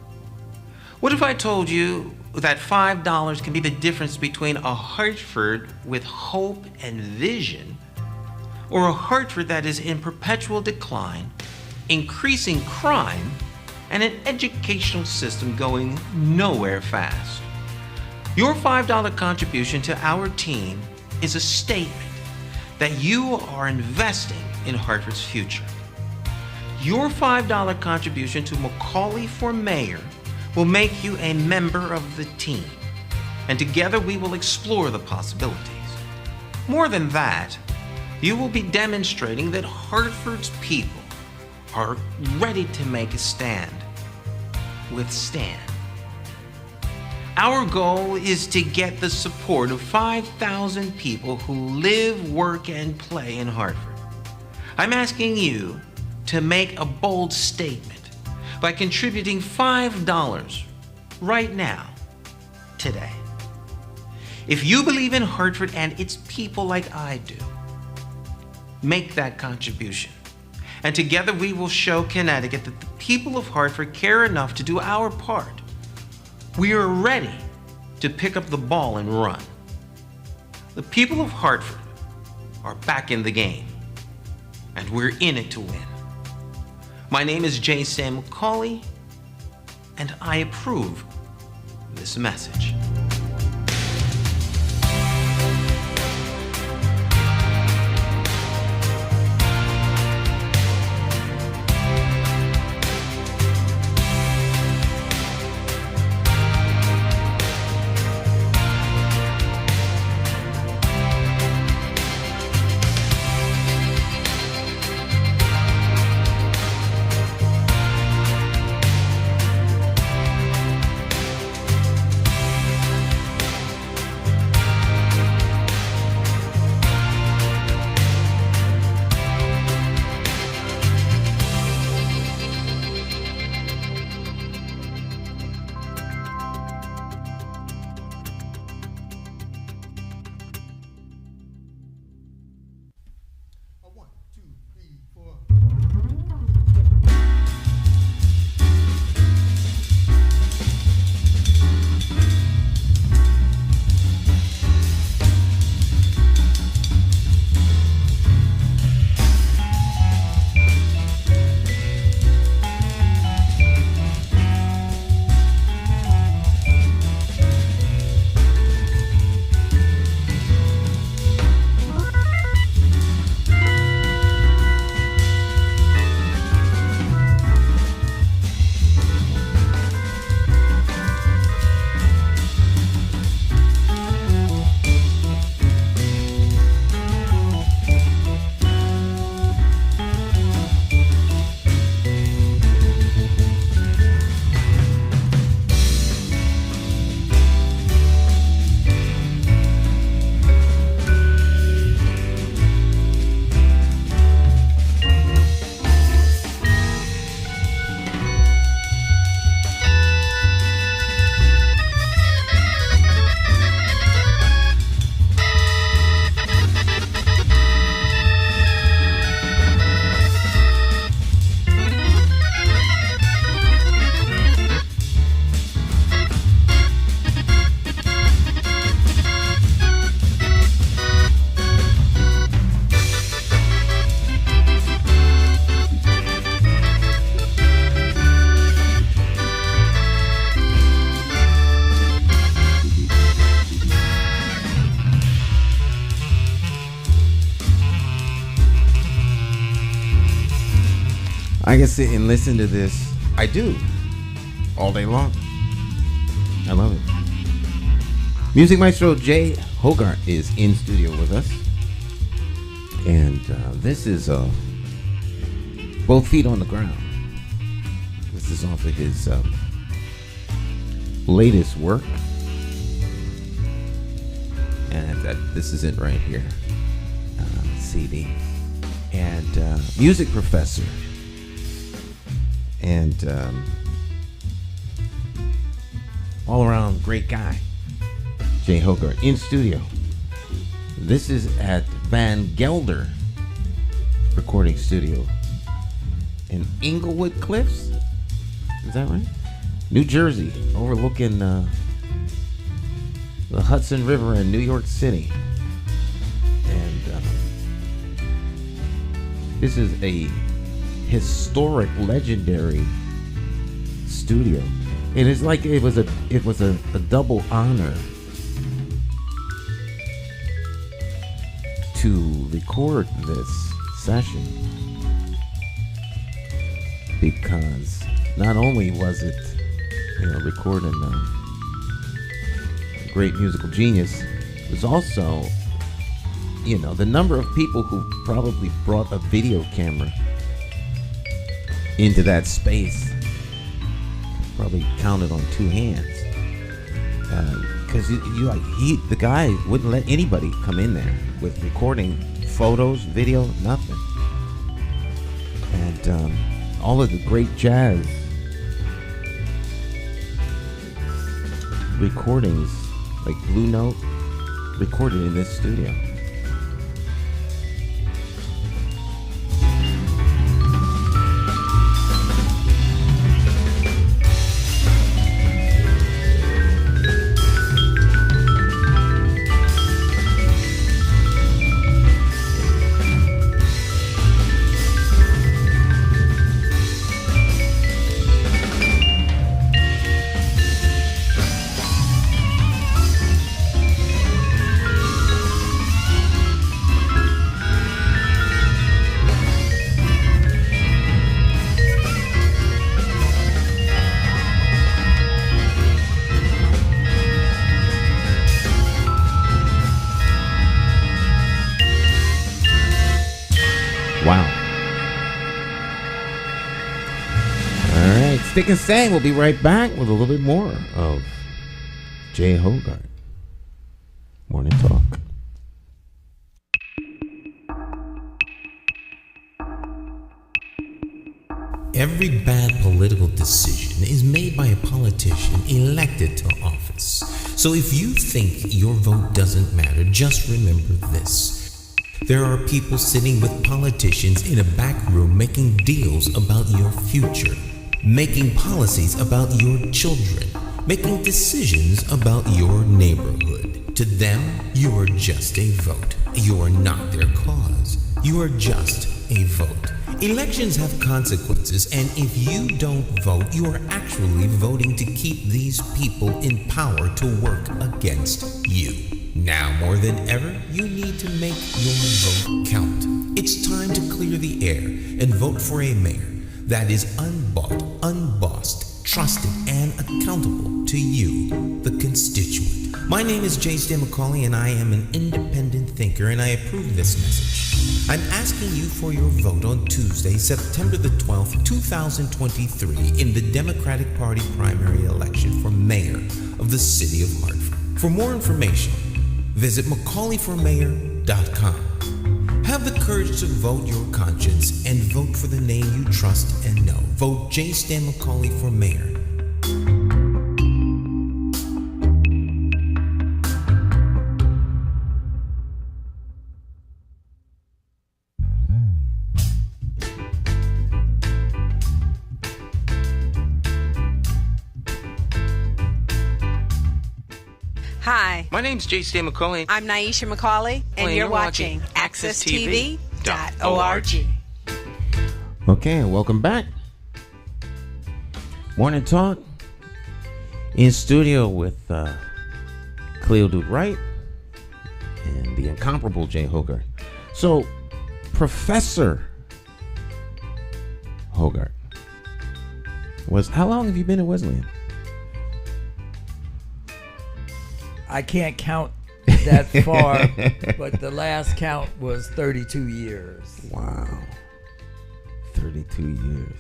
What if I told you that $5 can be the difference between a Hartford with hope and vision or a Hartford that is in perpetual decline, increasing crime, and an educational system going nowhere fast? Your $5 contribution to our team is a statement that you are investing in Hartford's future. Your $5 contribution to McCauley for Mayor will make you a member of the team, and together we will explore the possibilities. More than that, you will be demonstrating that Hartford's people are ready to make a stand with Stan. Our goal is to get the support of 5,000 people who live, work, and play in Hartford. I'm asking you to make a bold statement by contributing $5 right now, today. If you believe in Hartford and its people like I do, make that contribution. And together we will show Connecticut that the people of Hartford care enough to do our part. We are ready to pick up the ball and run. The people of Hartford are back in the game, and we're in it to win. My name is Jay McCauley, and I approve this message. I can sit and listen to this. I do. All day long. I love it. Music Maestro Jay Hoggard is in studio with us. And this is Both Feet on the Ground. This is off of his latest work. And this is it right here. CD. And music professor. And all around great guy. Jay Hoggard in studio. This is at Van Gelder Recording Studio in Inglewood Cliffs. Is that right? New Jersey, overlooking the Hudson River in New York City. And this is a historic, legendary studio. It is like it was a double honor to record this session, because not only was it, recording a great musical genius, it was also, the number of people who probably brought a video camera into that space probably counted on two hands. Because the guy wouldn't let anybody come in there with recording photos, video, nothing. And all of the great jazz recordings, like Blue Note, recorded in this studio. Stick and Stay. We'll be right back with a little bit more of Jay Hoggard. Morning Talk. Every bad political decision is made by a politician elected to office. So if you think your vote doesn't matter, just remember this. There are people sitting with politicians in a back room making deals about your future, making policies about your children, making decisions about your neighborhood. To them, you are just a vote. You are not their cause. You are just a vote. Elections have consequences, and if you don't vote, you are actually voting to keep these people in power to work against you. Now more than ever, you need to make your vote count. It's time to clear the air and vote for a mayor that is unbought, unbossed, trusted, and accountable to you, the constituent. My name is Jay McCauley, and I am an independent thinker, and I approve this message. I'm asking you for your vote on Tuesday, September the 12th, 2023, in the Democratic Party primary election for mayor of the city of Hartford. For more information, visit McCauleyformayor.com. Have the courage to vote your conscience and vote for the name you trust and know. Vote J. Stan McCauley for mayor. Hi, My name's Jay Stan McCauley. I'm Naisha McCauley, and you're watching AccessTV.org. Okay, welcome back. Morning Talk. In studio with Cleo Duke-Wright and the incomparable Jay Hoggard. So, Professor Hoggard. How long have you been at Wesleyan? I can't count that far, but the last count was 32 years. Wow. 32 years.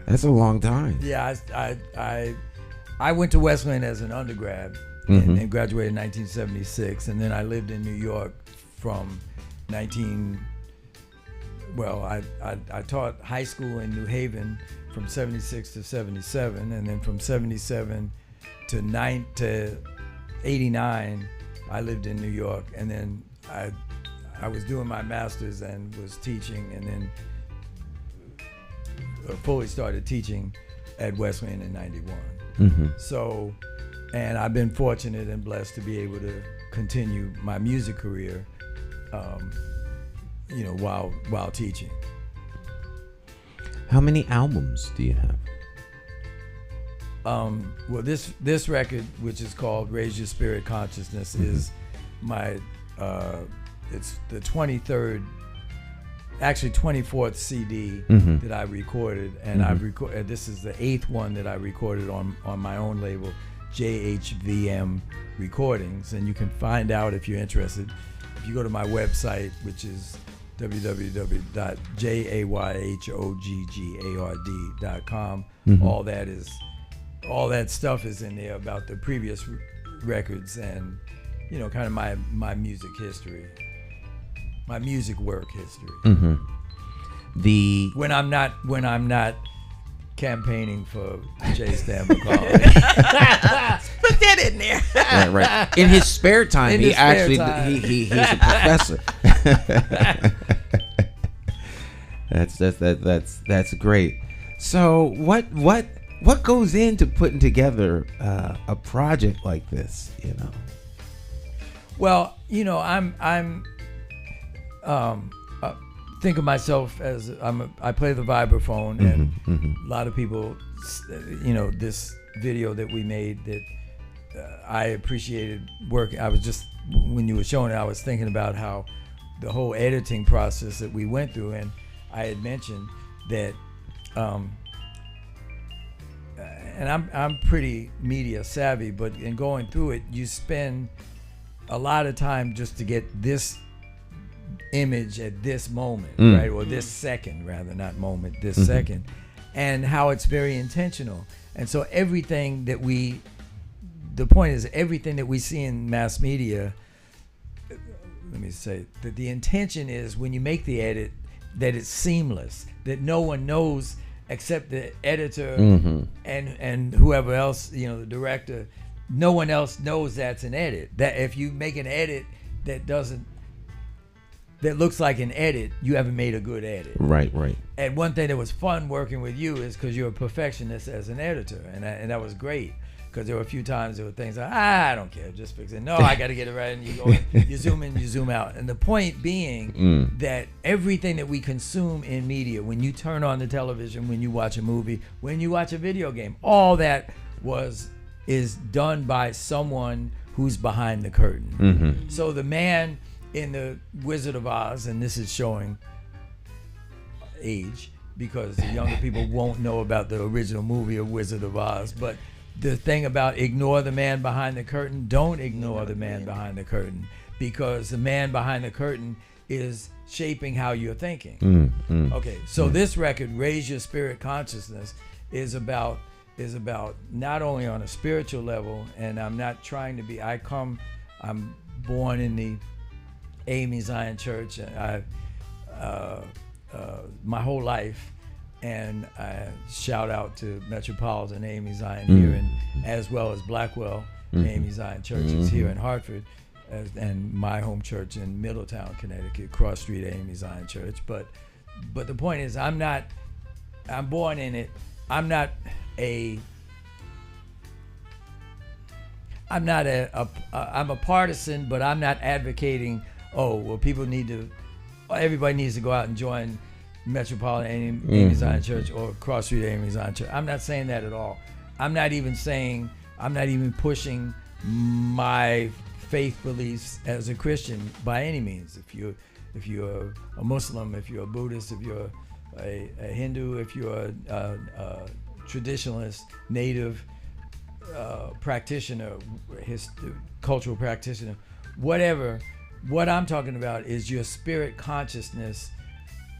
That's a long time. Yeah, I went to Wesleyan as an undergrad and graduated in 1976, and then I lived in New York from I taught high school in New Haven from 76 to 77, and then from 77 to 89 I lived in New York, and then I was doing my master's and was teaching, and then fully started teaching at Wesleyan in 91. So, and I've been fortunate and blessed to be able to continue my music career while teaching. How many albums do you have? Well, this record, which is called Raise Your Spirit Consciousness, is my it's the 24th CD that I recorded, and this is the 8th one that I recorded on my own label, JHVM Recordings, and you can find out if you're interested if you go to my website, which is www.jayhoggard.com. All that stuff is in there about the previous records and kind of my music history, my music work history. When I'm not campaigning for Jay McCauley. Put that in there. Right. In his spare time, he's a professor. That's great. So what goes into putting together a project like this? Well, I'm think of myself as I play the vibraphone, and a lot of people, this video that we made that I appreciated working. I was just, when you were showing it, I was thinking about how the whole editing process that we went through, and I had mentioned that, and I'm pretty media savvy, but in going through it, you spend a lot of time just to get this image at this moment, right? Or this second, rather, not moment, this second, and how it's very intentional. And so everything that the point is, everything that we see in mass media, let me say that the intention is when you make the edit that it's seamless, that no one knows except the editor and whoever else, the director. No one else knows that's an edit. That if you make an edit that looks like an edit, you haven't made a good edit. Right. And one thing that was fun working with you is because you're a perfectionist as an editor, and that was great. Because there were a few times there were things like, I don't care, just fix it. No, I got to get it right, and you go, you zoom in, you zoom out. And the point being that everything that we consume in media, when you turn on the television, when you watch a movie, when you watch a video game, all that is done by someone who's behind the curtain. So the man in the Wizard of Oz, and this is showing age because the younger people won't know about the original movie of Wizard of Oz, but the thing about ignore the man behind the curtain, don't ignore the man behind the curtain, because the man behind the curtain is shaping how you're thinking. Okay, so this record, Raise Your Spirit Consciousness, is about not only on a spiritual level, and I'm not trying to be, I'm born in the AME Zion Church, and my whole life, and I shout out to Metropolitan AME Zion here, and as well as Blackwell AME Zion Church is here in Hartford, and my home church in Middletown, Connecticut, Cross Street AME Zion Church. But the point is, I'm born in it. I'm a partisan, but I'm not advocating, everybody needs to go out and join Metropolitan AME Zion Church or Cross Street AME Zion Church. I'm not saying that at all. I'm not even pushing my faith beliefs as a Christian by any means. If you're a Muslim, if you're a Buddhist, if you're a Hindu, if you're a traditionalist, native practitioner, cultural practitioner, whatever. What I'm talking about is your spirit consciousness,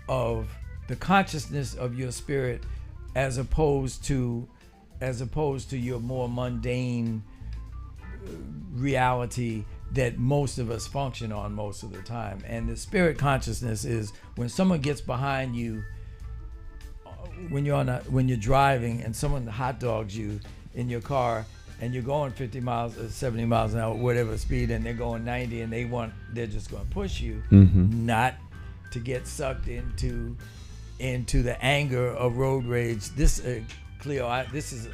of the consciousness of your spirit, as opposed to your more mundane reality that most of us function on most of the time. And the spirit consciousness is when someone gets behind you, when you're driving and someone hot dogs you in your car and you're going 50 miles, 70 miles an hour, whatever speed, and they're going 90 and they're just going to push you, not to get sucked into the anger of road rage. This, Cleo, this is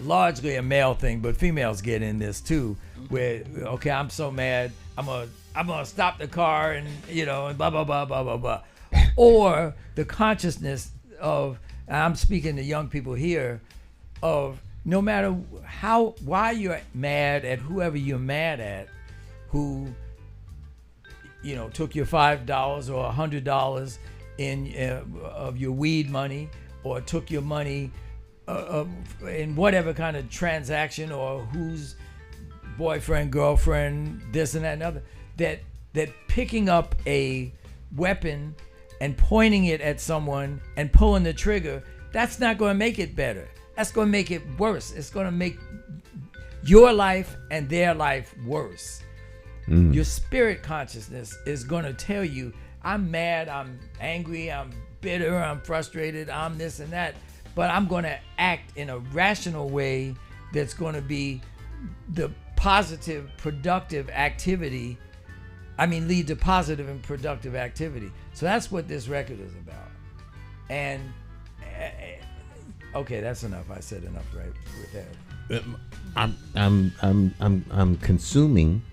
largely a male thing, but females get in this too, where, okay, I'm so mad, I'm gonna stop the car and, and blah, blah, blah, blah, blah, blah. Or the consciousness of, I'm speaking to young people here, of no matter why you're mad at whoever you're mad at, who, took your $5 or $100 of your weed money, or took your money in whatever kind of transaction, or whose boyfriend, girlfriend, this and that and other, that picking up a weapon and pointing it at someone and pulling the trigger, that's not going to make it better. That's going to make it worse. It's going to make your life and their life worse. Your spirit consciousness is going to tell you, I'm mad, I'm angry, I'm bitter, I'm frustrated, I'm this and that, but I'm going to act in a rational way that's going to be the positive, productive activity. Lead to positive and productive activity. So that's what this record is about. And okay, that's enough. I said enough right with that. I'm consuming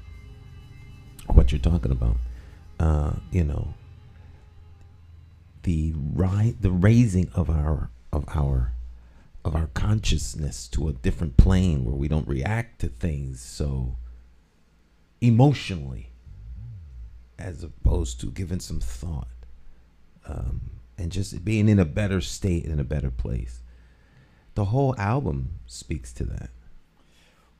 what you're talking about. The raising of our consciousness to a different plane where we don't react to things so emotionally, as opposed to giving some thought, and just being in a better state, in a better place. The whole album speaks to that.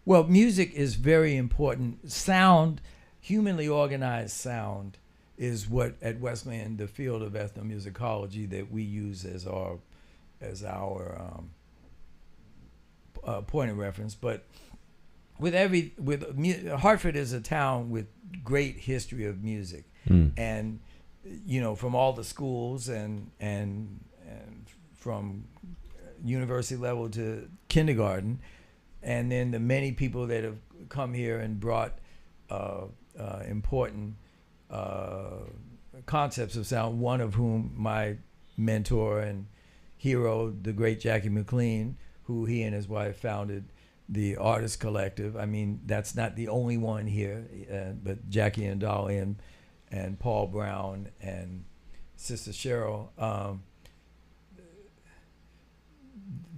Well, music is very important. Sound, humanly organized sound, is what at Wesleyan, the field of ethnomusicology that we use as our point of reference. But Hartford is a town with great history of music, and from all the schools and from university level to kindergarten, and then the many people that have come here and brought important concepts of sound, one of whom my mentor and hero, the great Jackie McLean, who he and his wife founded the Artist Collective. That's not the only one here, but Jackie and Dolly and Paul Brown and Sister Cheryl.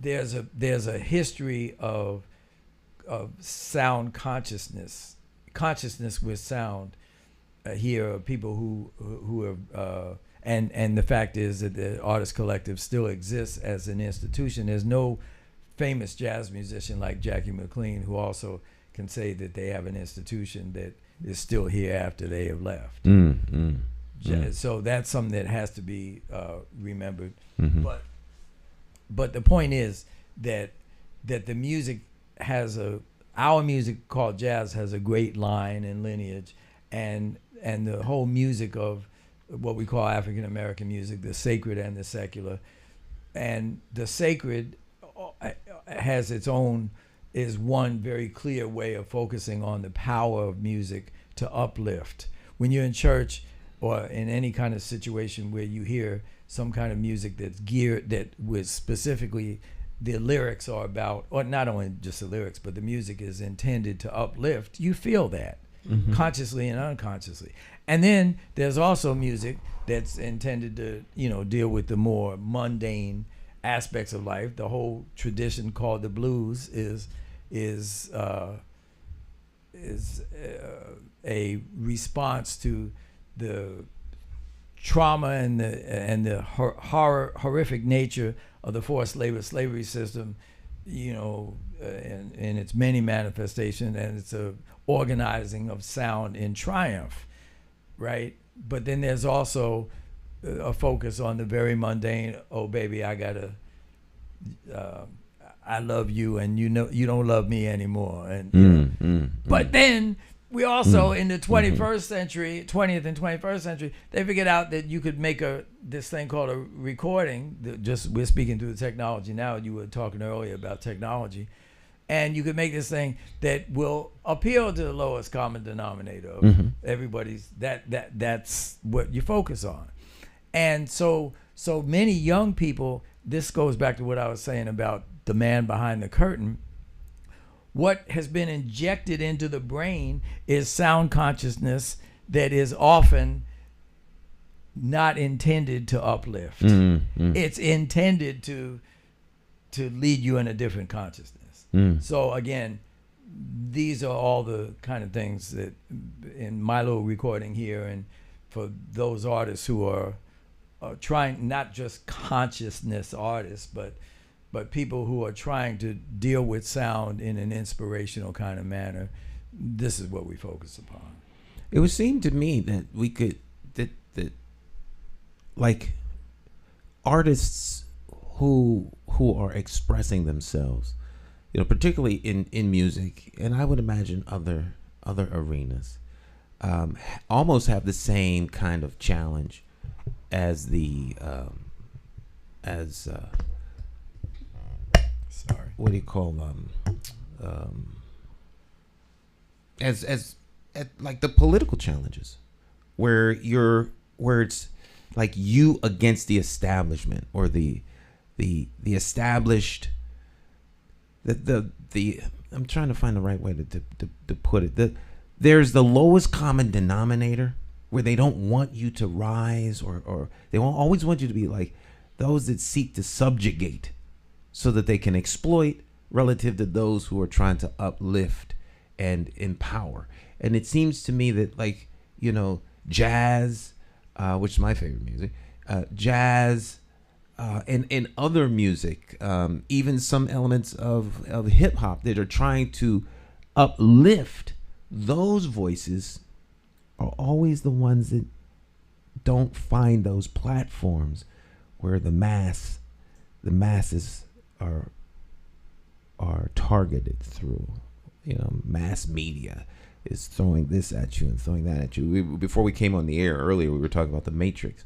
There's a history of sound consciousness with sound here, of people who have and the fact is that the Artist Collective still exists as an institution. There's no famous jazz musician like Jackie McLean who also can say that they have an institution that is still here after they have left. So that's something that has to be remembered. But the point is that the music our music called jazz has a great line and lineage, and the whole music of what we call African American music, the sacred and the secular, and the sacred has is one very clear way of focusing on the power of music to uplift. When you're in church or in any kind of situation where you hear some kind of music that's geared, that was specifically, the lyrics are about, or not only just the lyrics, but the music is intended to uplift, you feel that consciously and unconsciously. And then there's also music that's intended to, deal with the more mundane aspects of life. The whole tradition called the blues is a response to the trauma and the horrific nature of the forced labor slavery system, in its many manifestations, and it's a organizing of sound in triumph, right? But then there's also a focus on the very mundane. Oh, baby, I love you, and you don't love me anymore. And but then we also in the 21st century, 20th and 21st century, they figured out that you could make this thing called a recording. We're speaking through the technology now. You were talking earlier about technology, and you could make this thing that will appeal to the lowest common denominator of everybody's. That's what you focus on, and so many young people. This goes back to what I was saying about the man behind the curtain. What has been injected into the brain is sound consciousness that is often not intended to uplift. It's intended to lead you in a different consciousness. So again, these are all the kind of things that in my little recording here, and for those artists who are trying, not just consciousness artists, but people who are trying to deal with sound in an inspirational kind of manner, this is what we focus upon. It would seem to me that we could that like artists who are expressing themselves, particularly in music, and I would imagine other arenas, almost have the same kind of challenge as what do you call as like the political challenges, where it's like you against the establishment, or the established, the I'm trying to find the right way to put it. There's the lowest common denominator, where they don't want you to rise, or they won't always want you to be like those that seek to subjugate, so that they can exploit, relative to those who are trying to uplift and empower. And it seems to me that, like, jazz, which is my favorite music, jazz, and other music, even some elements of hip hop that are trying to uplift, those voices are always the ones that don't find those platforms where the masses are targeted through. Mass media is throwing this at you and throwing that at you. Before we came on the air earlier, we were talking about The Matrix,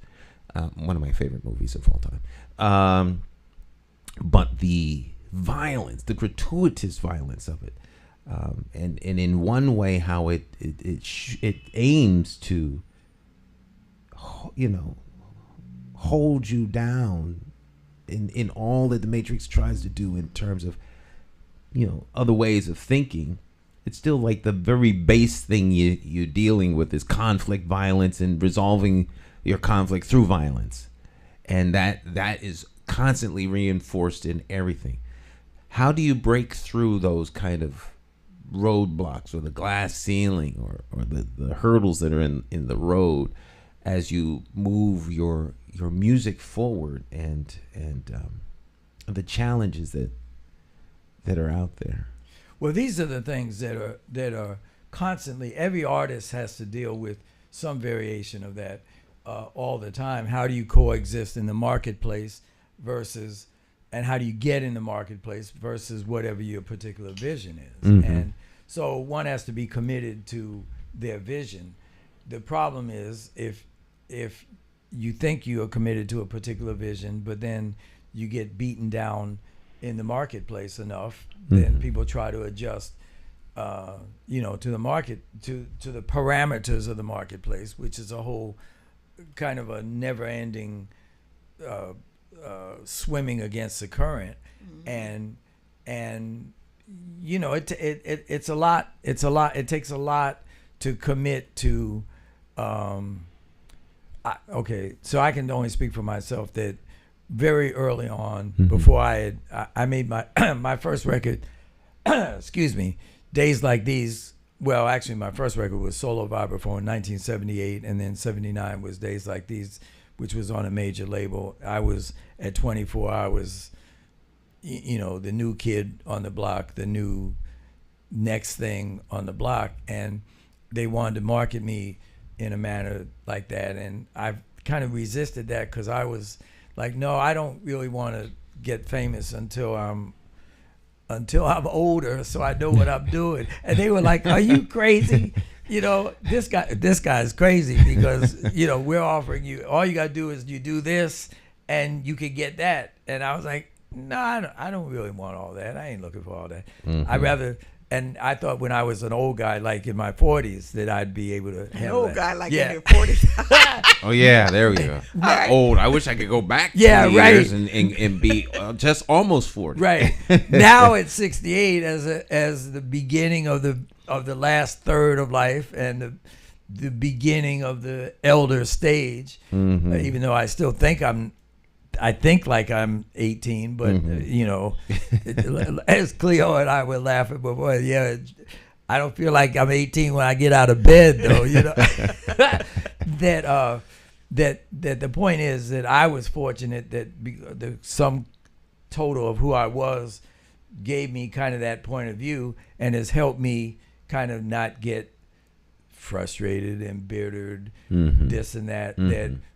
one of my favorite movies of all time. But the violence, the gratuitous violence of it, and in one way, how it aims to, hold you down in all that the Matrix tries to do in terms of, other ways of thinking. It's still like the very base thing you're dealing with is conflict, violence, and resolving your conflict through violence. And that is constantly reinforced in everything. How do you break through those kind of roadblocks, or the glass ceiling, or the hurdles that are in the road, as you move your music forward, and the challenges that are out there? Well, these are the things that are constantly, every artist has to deal with some variation of that all the time. How do you coexist in the marketplace and how do you get in the marketplace versus whatever your particular vision is? And so one has to be committed to their vision. The problem is if you think you are committed to a particular vision, but then you get beaten down in the marketplace enough, then people try to adjust, to the market, to the parameters of the marketplace, which is a whole kind of a never-ending swimming against the current, and it's a lot. It takes a lot to commit to. So I can only speak for myself that very early on, before I made my my first record, excuse me, Days Like These well, actually, my first record was solo vibraphone in 1978, and then 79 was Days Like These, which was on a major label. I was at 24. I was, the new kid on the block, the new next thing on the block, and they wanted to market me in a manner like that, and I've kind of resisted that because I was like, no, I don't really want to get famous until I'm older, so I know what I'm doing. And they were like, are you crazy? This guy is crazy because, we're offering you, all you got to do is you do this and you can get that. And I was like, no, I don't really want all that. I ain't looking for all that. Mm-hmm. I'd rather, and I thought when I was an old guy, like in my 40s, that I'd be able to handle old that. Guy like in your 40s. Oh, yeah, there we go. Right. Old. I wish I could go back 20 years and be just almost 40. Right. Now at 68, as the beginning of the last third of life and the beginning of the elder stage, even though I still think I think like I'm 18, but as Cleo and I were laughing before, I don't feel like I'm 18 when I get out of bed, though. That the point is that I was fortunate that the sum total of who I was gave me kind of that point of view and has helped me kind of not get frustrated, embittered, this and that.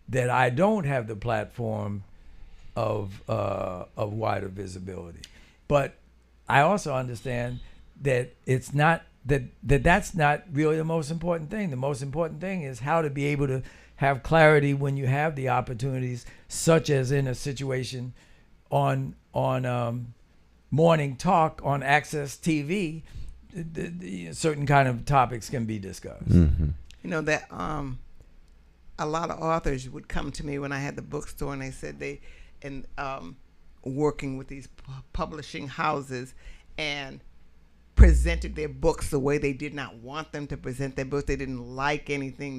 That I don't have the platform of wider visibility, but I also understand that it's not that's not really the most important thing. The most important thing is how to be able to have clarity when you have the opportunities, such as in a situation on morning talk on Access TV. Certain kind of topics can be discussed. That a lot of authors would come to me when I had the bookstore, and they said working with these publishing houses and presented their books the way they did not want them to present their books. They didn't like anything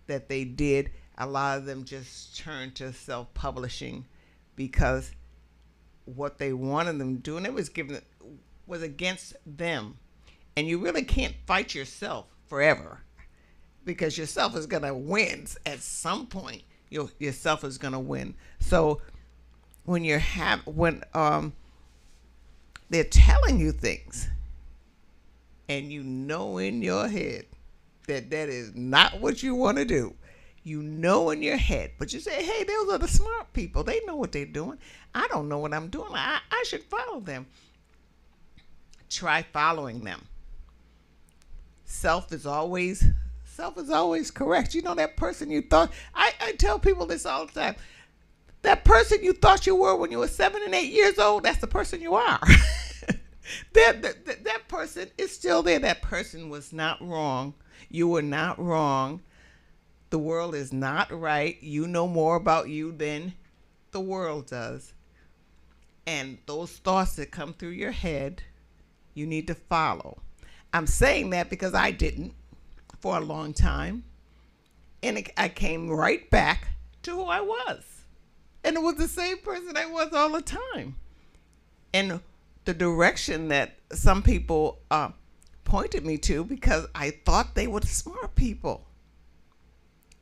that they did. A lot of them just turned to self-publishing because what they wanted them to do, and it was against them. And you really can't fight yourself forever because yourself is going to win at some point. Yourself is going to win. So when they're telling you things and in your head that is not what you want to do, in your head, but you say, hey, those are the smart people. They know what they're doing. I don't know what I'm doing. I should follow them. Try following them. Self is always correct. That person you thought, I tell people this all the time. That person you thought you were when you were 7 and 8 years old, that's the person you are. that person is still there. That person was not wrong. You were not wrong. The world is not right. You know more about you than the world does. And those thoughts that come through your head, you need to follow. I'm saying that because I didn't for a long time. And I came right back to who I was. And it was the same person I was all the time. And the direction that some people pointed me to, because I thought they were the smart people,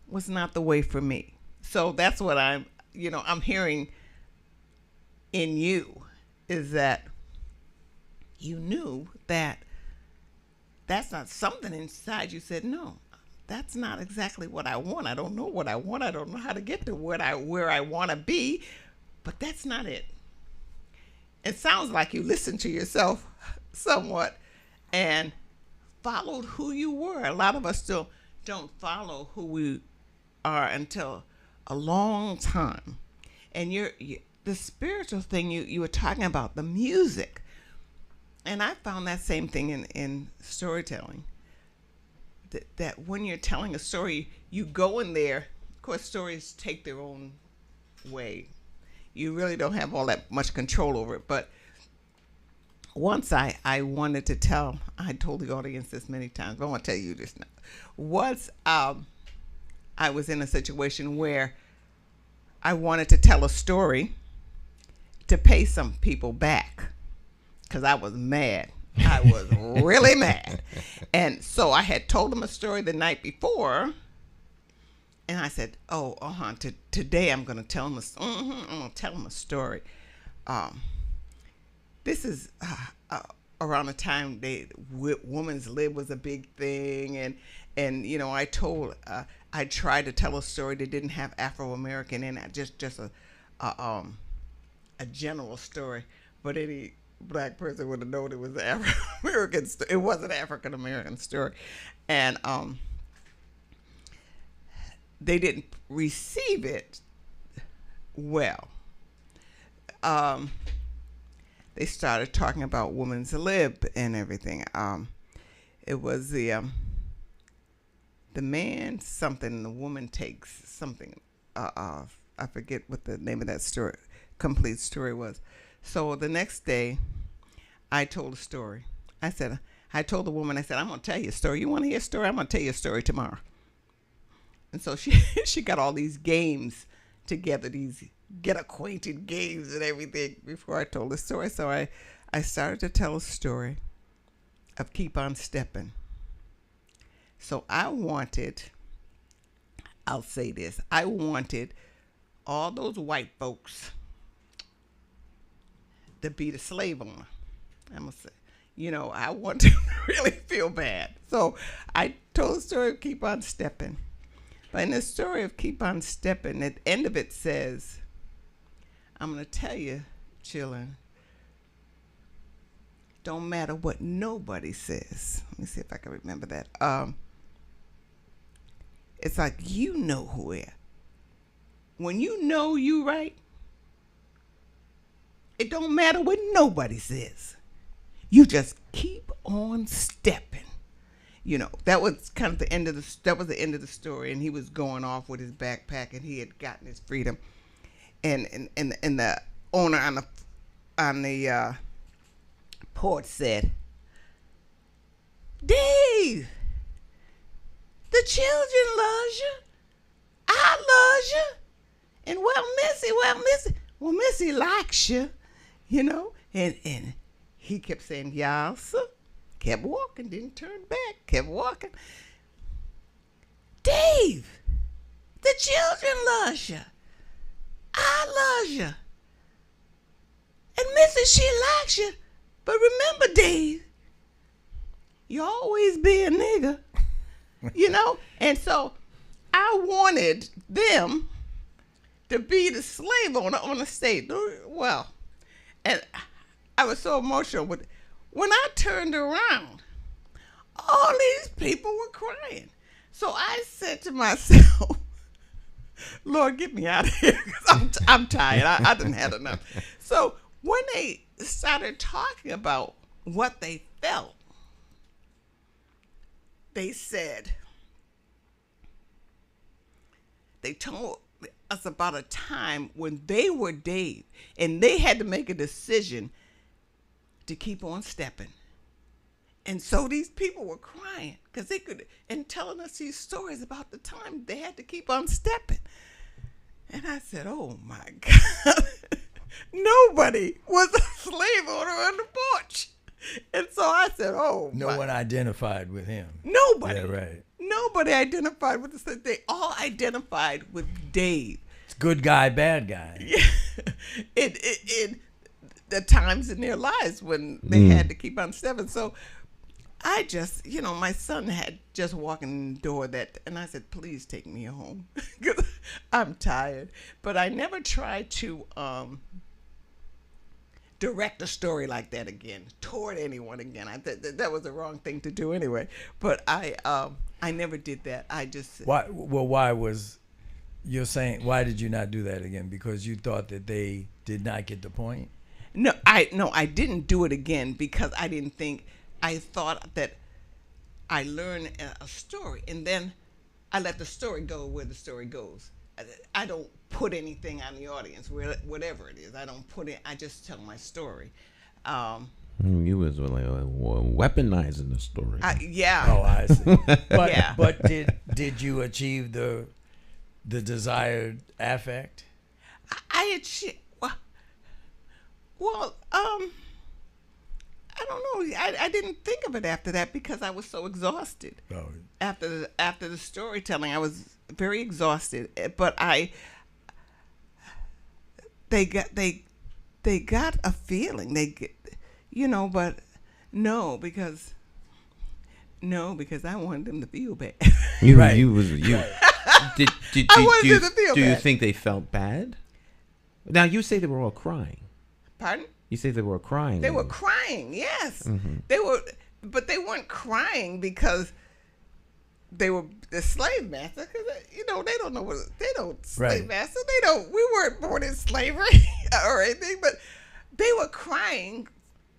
was not the way for me. So that's what I'm hearing in you, is that you knew that that's not something inside you said, no, that's not exactly what I want. I don't know what I want. I don't know how to get to where I want to be, but that's not it. It sounds like you listened to yourself somewhat and followed who you were. A lot of us still don't follow who we are until a long time. And the spiritual thing you were talking about, the music. And I found that same thing in storytelling. That when you're telling a story, you go in there. Of course, stories take their own way. You really don't have all that much control over it. But once I wanted to tell, I told the audience this many times, but I want to tell you this now. Once I was in a situation where I wanted to tell a story to pay some people back because I was mad. I was really mad. And so I had told him a story the night before. And I said, today I'm going to tell him a story. This is around the time women's lib was a big thing. And I tried to tell a story that didn't have Afro-American in it, just a general story. But any black person would have known it was an Afro-American story. It was an African-American story. And they didn't receive it well. They started talking about women's lib and everything. It was the man something, the woman takes something. I forget what the name of that story, complete story was. So the next day, I told a story. I told the woman, I'm going to tell you a story. You want to hear a story? I'm going to tell you a story tomorrow. And so she got all these games together, these get acquainted games and everything before I told the story. So I started to tell a story of Keep On Stepping. So I wanted all those white folks to be the slave owner. I'm going to say, I want to really feel bad. So I told the story of Keep On Stepping. But in the story of Keep On Stepping, at the end of it says, I'm going to tell you, children, don't matter what nobody says. Let me see if I can remember that. It's like, who are. When you know you right, it don't matter what nobody says. You just keep on stepping. That was kind of the end of the story, and he was going off with his backpack, and he had gotten his freedom, and the owner on the porch said, Dave, the children loves you, I loves you, and well Missy likes you, and he kept saying, yeah, sir. Kept walking, didn't turn back, kept walking. Dave, the children loves you. I love you. And Missy, she likes you. But remember, Dave, you always be a nigga. And so I wanted them to be the slave owner on the stage. Well, and I was so emotional with it. When I turned around, all these people were crying. So I said to myself, Lord, get me out of here, because I'm tired. I didn't have enough. So when they started talking about what they felt, they told us about a time when they were Dave, and they had to make a decision to keep on stepping. And so these people were crying because and telling us these stories about the time they had to keep on stepping. And I said, oh my God, nobody was a slave owner on the porch. And so I said, no one identified with him. Nobody. Yeah, right. Nobody identified with this. They all identified with Dave. It's good guy, bad guy. Yeah. In the times in their lives when they had to keep on stepping. So I just, my son had just walked in the door and I said, please take me home because I'm tired. But I never tried to direct a story like that again toward anyone again. That was the wrong thing to do anyway. But I never did that. I just why did you not do that again? Because you thought that they did not get the point? No, I didn't do it again because I thought that I learned a story and then I let the story go where the story goes. I don't put anything on the audience, whatever it is. I don't put it, I just tell my story. You was like weaponizing the story. Yeah. Oh, I see. But yeah. But did you achieve the desired affect? I achieved. Well, I don't know. I didn't think of it after that because I was so exhausted. Oh. After the storytelling, I was very exhausted. But they got a feeling. But no, because I wanted them to feel bad. You Right. Did I wanted them to feel do you bad. think they felt bad? Now you say they were all crying. Pardon? You say they were crying. They were crying, yes. Mm-hmm. But they weren't crying because they were the slave master. Because they don't know what slave Right. master. They don't. We weren't born in slavery or anything, but they were crying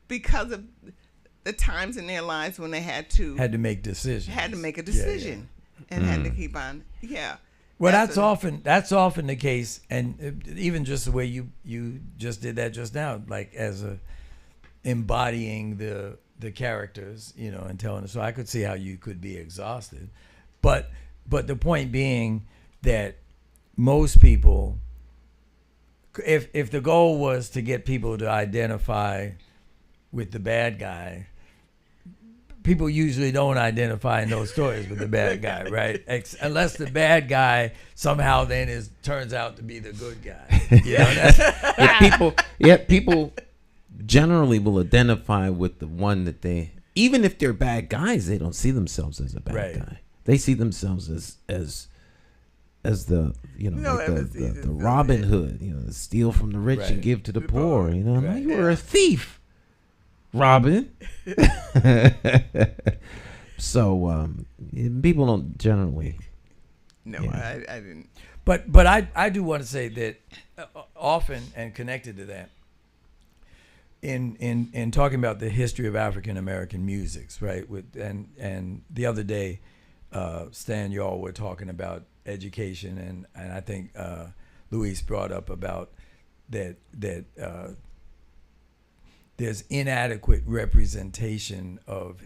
because of the times in their lives when they had to make decisions. make a Yeah, yeah. decision and had to keep on. Yeah. Well, that's often the case, and even just the way you just did that just now, like as embodying the characters, and telling. So I could see how you could be exhausted, but the point being that most people, if the goal was to get people to identify with the bad guy, people usually don't identify in those stories with the bad guy, right? Unless the bad guy somehow then turns out to be the good guy. People generally will identify with the one that even if they're bad guys, they don't see themselves as a bad Right. guy. They see themselves as the the Robin Hood, steal from the rich Right. and give to the poor. Right. Like, you were a thief, Robin. So people don't generally. No, Yeah. I didn't. But I do want to say that often, and connected to that, in talking about the history of African American musics, right? And the other day, Stan, y'all were talking about education, and I think Luis brought up about that there's inadequate representation of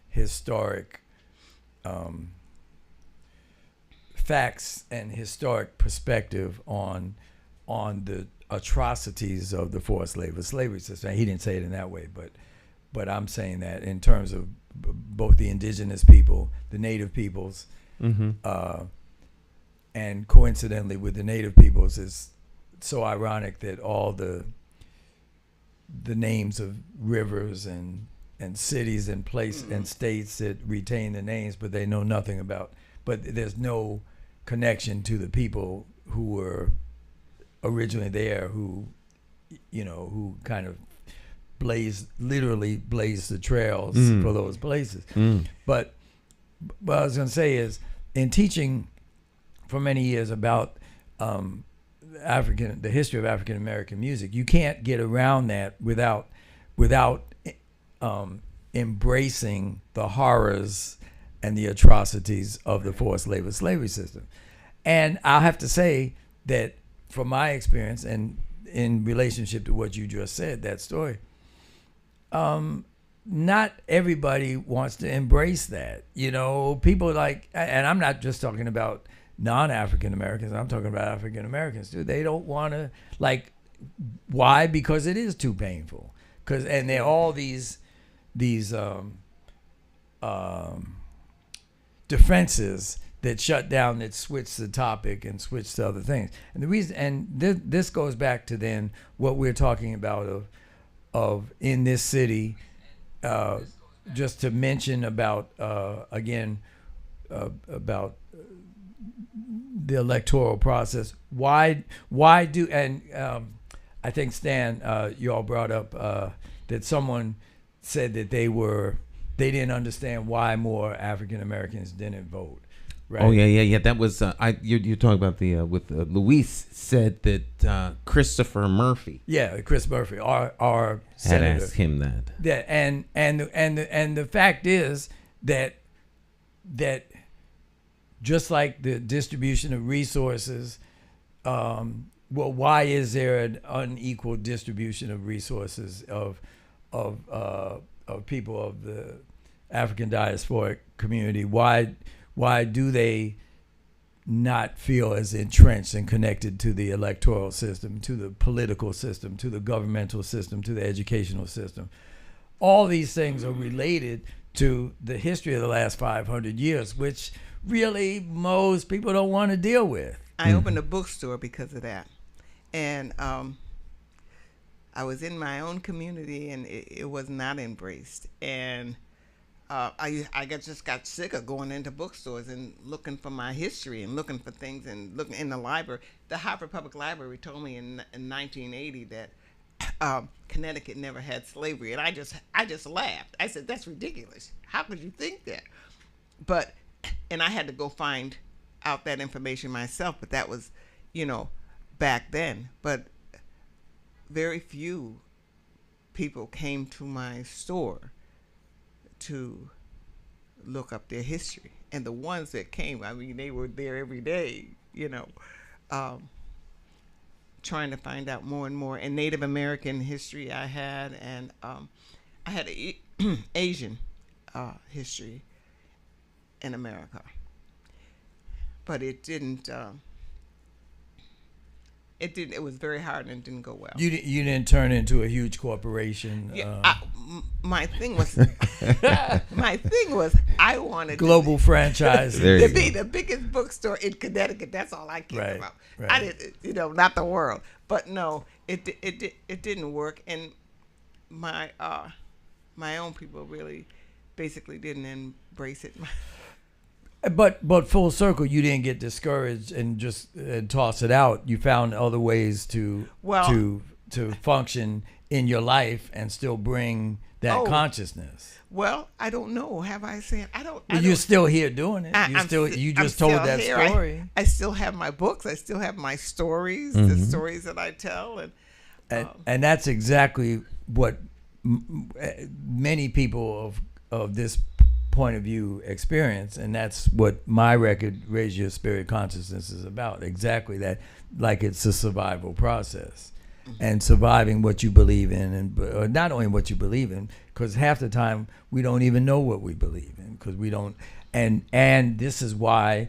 historic facts and historic perspective on the atrocities of the forced slavery system. He didn't say it in that way, but I'm saying that in terms of both the indigenous people, the native peoples, and coincidentally with the native peoples, it's so ironic that all the names of rivers and cities and and states that retain the names, but they know nothing about. But there's no connection to the people who were originally there, who kind of literally blazed the trails for those places. But what I was going to say is, in teaching for many years about the history of African American music, you can't get around that without embracing the horrors and the atrocities of the forced slavery system. And I'll have to say that from my experience and in relationship to what you just said, that story, not everybody wants to embrace that. People like, and I'm not just talking about non-African Americans, I'm talking about African Americans too. They don't want to, why? Because it is too painful. And there are all these defenses that shut down, that switch the topic and switch to other things. And the reason, and this goes back to then what we're talking about of in this city, just to mention about again about the electoral process. Why do, and I think Stan, you all brought up that someone said that they didn't understand why more African Americans didn't vote. Right? Oh yeah. That was you're talking about the with Luis said that Christopher Murphy. Yeah, Chris Murphy, our had senator. asked him that. Yeah, and the fact is that just like the distribution of resources, why is there an unequal distribution of resources of people of the African diasporic community? Why do they not feel as entrenched and connected to the electoral system, to the political system, to the governmental system, to the educational system? all these things are related to the history of the last 500 years, which really most people don't want to deal with. I opened a bookstore because of that. And I was in my own community, and it was not embraced. And just got sick of going into bookstores and looking for my history and looking for things and looking in the library. The Harvard Public Library told me in 1980 that Connecticut never had slavery, and I just laughed. I said, "That's ridiculous. How could you think that?" And I had to go find out that information myself. But that was, back then. But very few people came to my store to look up their history. And the ones that came, I mean, they were there every day, trying to find out more and more. And Native American history I had, and I had Asian history in America. But it didn't, it was very hard, and it didn't go well. You didn't turn into a huge corporation. Yeah, my thing was I wanted global franchise to be the biggest bookstore in Connecticut. That's all I cared about. Right. I didn't, not the world. But no, it didn't work, and my own people really basically didn't embrace it. But full circle, you didn't get discouraged and just toss it out. You found other ways to function in your life and still bring that consciousness. Well, I don't know. Have I said I don't? You're still here doing it. You just told that here. story. I still have my books. I still have my stories, the stories that I tell, and that's exactly what many people of this point of view experience, and that's what my record Raise Your Spirit Consciousness is about. Exactly that. Like, it's a survival process, and surviving what you believe in, and not only what you believe in, because half the time we don't even know what we believe in, because we don't. And this is why,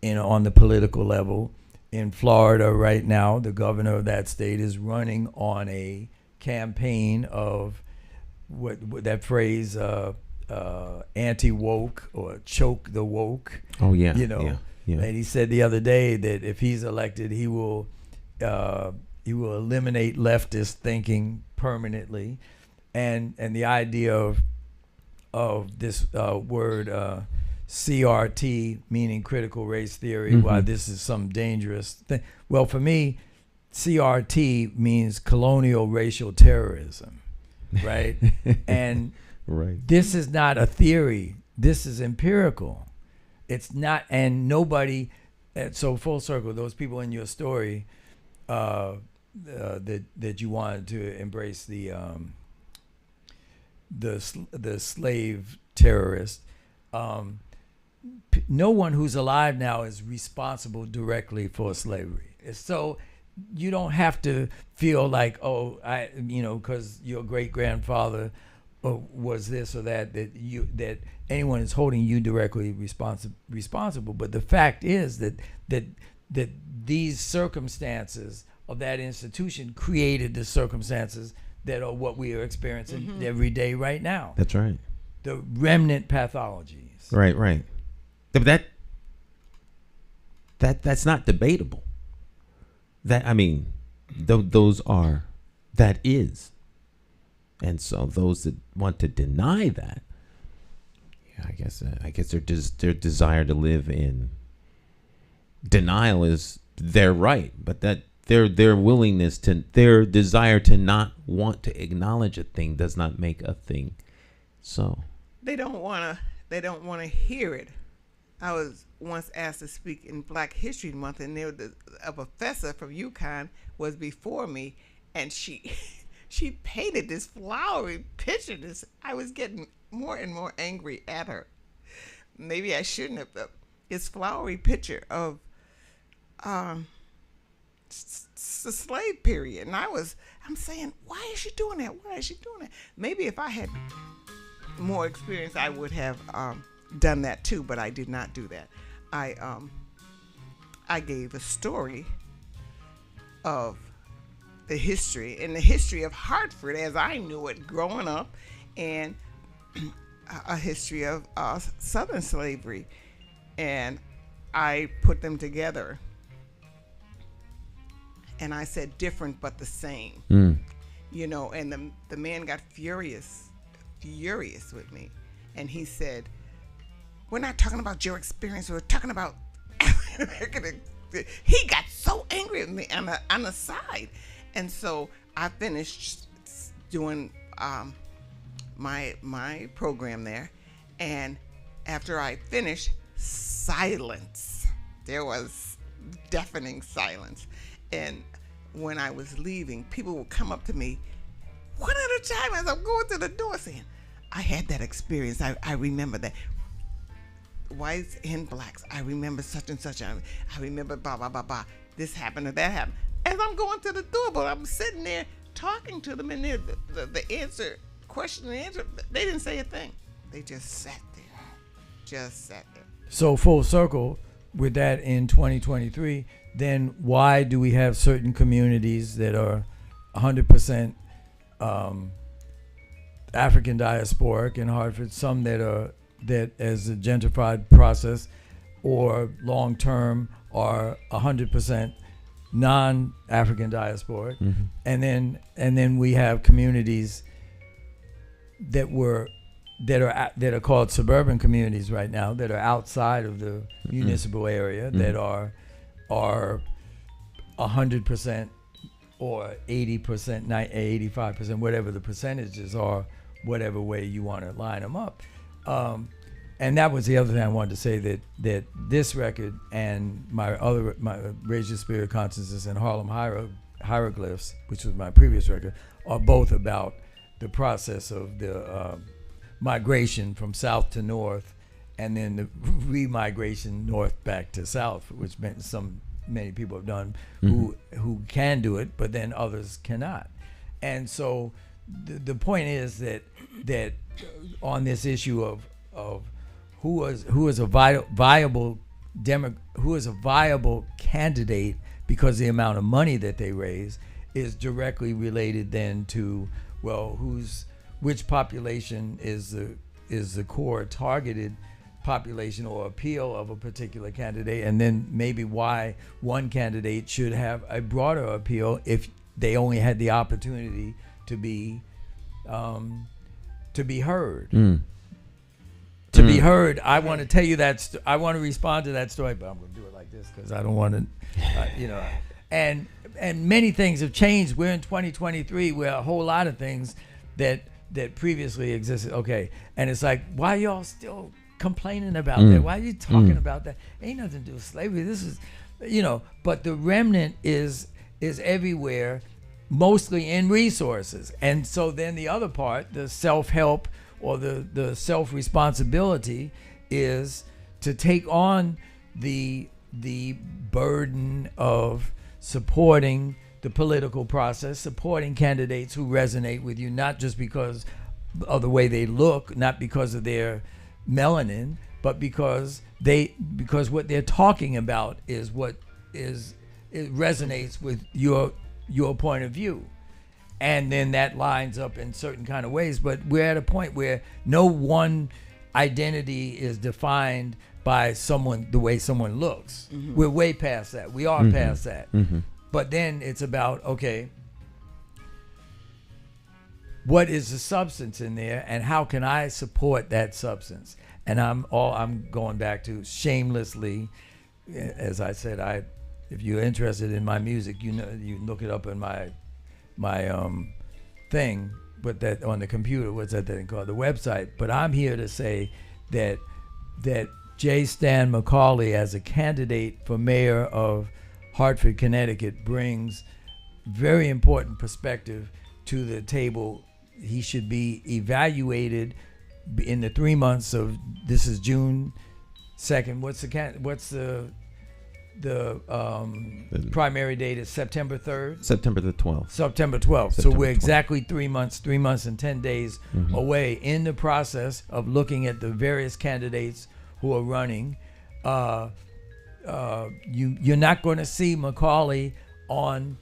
on the political level, in Florida right now, the governor of that state is running on a campaign of what that phrase, anti-woke, or choke the woke. Oh yeah. Yeah. And he said the other day that if he's elected, he will eliminate leftist thinking permanently, and the idea of this word CRT, meaning critical race theory, why this is some dangerous thing. Well, for me, CRT means colonial racial terrorism, right? And right. This is not a theory. This is empirical. It's not, and nobody. So full circle, those people in your story that you wanted to embrace the slave terrorist. No one who's alive now is responsible directly for slavery. So you don't have to feel like, because your great grandfather was this or that anyone is holding you directly responsible. But the fact is that these circumstances of that institution created the circumstances that are what we are experiencing every day right now. That's right. The remnant pathologies. Right. But that's not debatable. That is. And so those that want to deny that, I guess their desire to live in denial is their right, but that their desire to not want to acknowledge a thing does not make a thing so. They don't want to hear it. I was once asked to speak in Black History Month, and a professor from UConn was before me, and she painted this flowery picture. I was getting more and more angry at her. Maybe I shouldn't have. This flowery picture of the slave period, and I'm saying, why is she doing that? Why is she doing that? Maybe if I had more experience, I would have done that too, but I did not do that. I gave a story of the history of Hartford as I knew it growing up, and a history of Southern slavery, and I put them together, and I said different but the same. You know, and the man got furious with me, and he said, "We're not talking about your experience. We're talking about African American." He got so angry at me on the side, and so I finished doing my program there, and after I finished, silence. There was deafening silence, and when I was leaving, people would come up to me one at a time as I'm going to the door saying, "I had that experience. I remember that. Whites and blacks. I remember such and such. I remember blah, blah, blah, blah. This happened or that happened." As I'm going to the door, but I'm sitting there talking to them, and the question and answer, they didn't say a thing. They just sat there. So full circle with that in 2023, then why do we have certain communities that are 100% African diasporic in Hartford, some that as a gentrified process or long term are 100% non-African diasporic, and then we have communities that are called suburban communities right now that are outside of the municipal area that are 100% or 80%, 85%, whatever the percentages are, whatever way you want to line them up. And that was the other thing I wanted to say, that this record and my Raise Your Spirit Consciousness and Harlem Hieroglyphs, which was my previous record, are both about the process of the migration from south to north, and then the remigration north back to south, which many people have done who can do it, but then others cannot. And so the point is that on this issue of who is a viable candidate because the amount of money that they raise is directly related then to, well, which population is the core targeted population or appeal of a particular candidate, and then maybe why one candidate should have a broader appeal if they only had the opportunity to be heard. To be heard. I want to tell you that I want to respond to that story, but I'm going to do it like this because I don't want to, And many things have changed. We're in 2023, where a whole lot of things that previously existed. Okay, and it's like, why y'all still complaining about that? Why are you talking about that? Ain't nothing to do with slavery. This is, but the remnant is everywhere, mostly in resources. And so then the other part, the self-help or the self-responsibility, is to take on the burden of supporting the political process, supporting candidates who resonate with you, not just because of the way they look, not because of their melanin, but because what they're talking about is it resonates with your point of view. And then that lines up in certain kind of ways. But we're at a point where no one identity is defined by the way someone looks. We're way past that. We are past that. But then it's about, okay, what is the substance in there, and how can I support that substance? And I'm going back to shamelessly, as I said, if you're interested in my music, you can look it up in my thing, but that on the computer, what's that thing called, the website. But I'm here to say that J. Stan McCauley, as a candidate for mayor of Hartford, Connecticut, brings very important perspective to the table. He should be evaluated in the 3 months of, this is June 2nd. What's the primary date is September 3rd? September the 12th. September 12th. So we're exactly 3 months and 10 days away in the process of looking at the various candidates who are running. You're not going to see McCauley on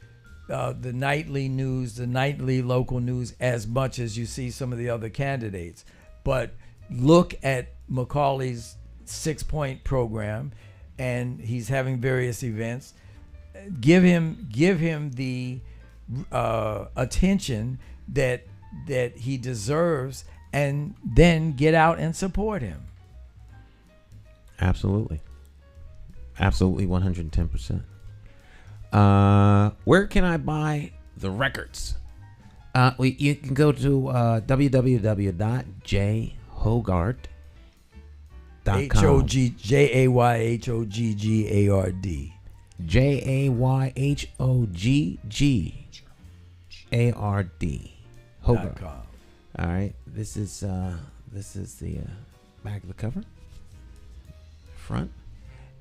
the nightly news, the nightly local news, as much as you see some of the other candidates. But look at McCauley's 6-point program, and he's having various events. Give him the attention that he deserves, and then get out and support him. Absolutely. Absolutely, 110%. Where can I buy the records? You can go to www.jayhoggard.com. Jayhoggard. Jayhoggard. Hoggard. All right. This is the back of the cover, front,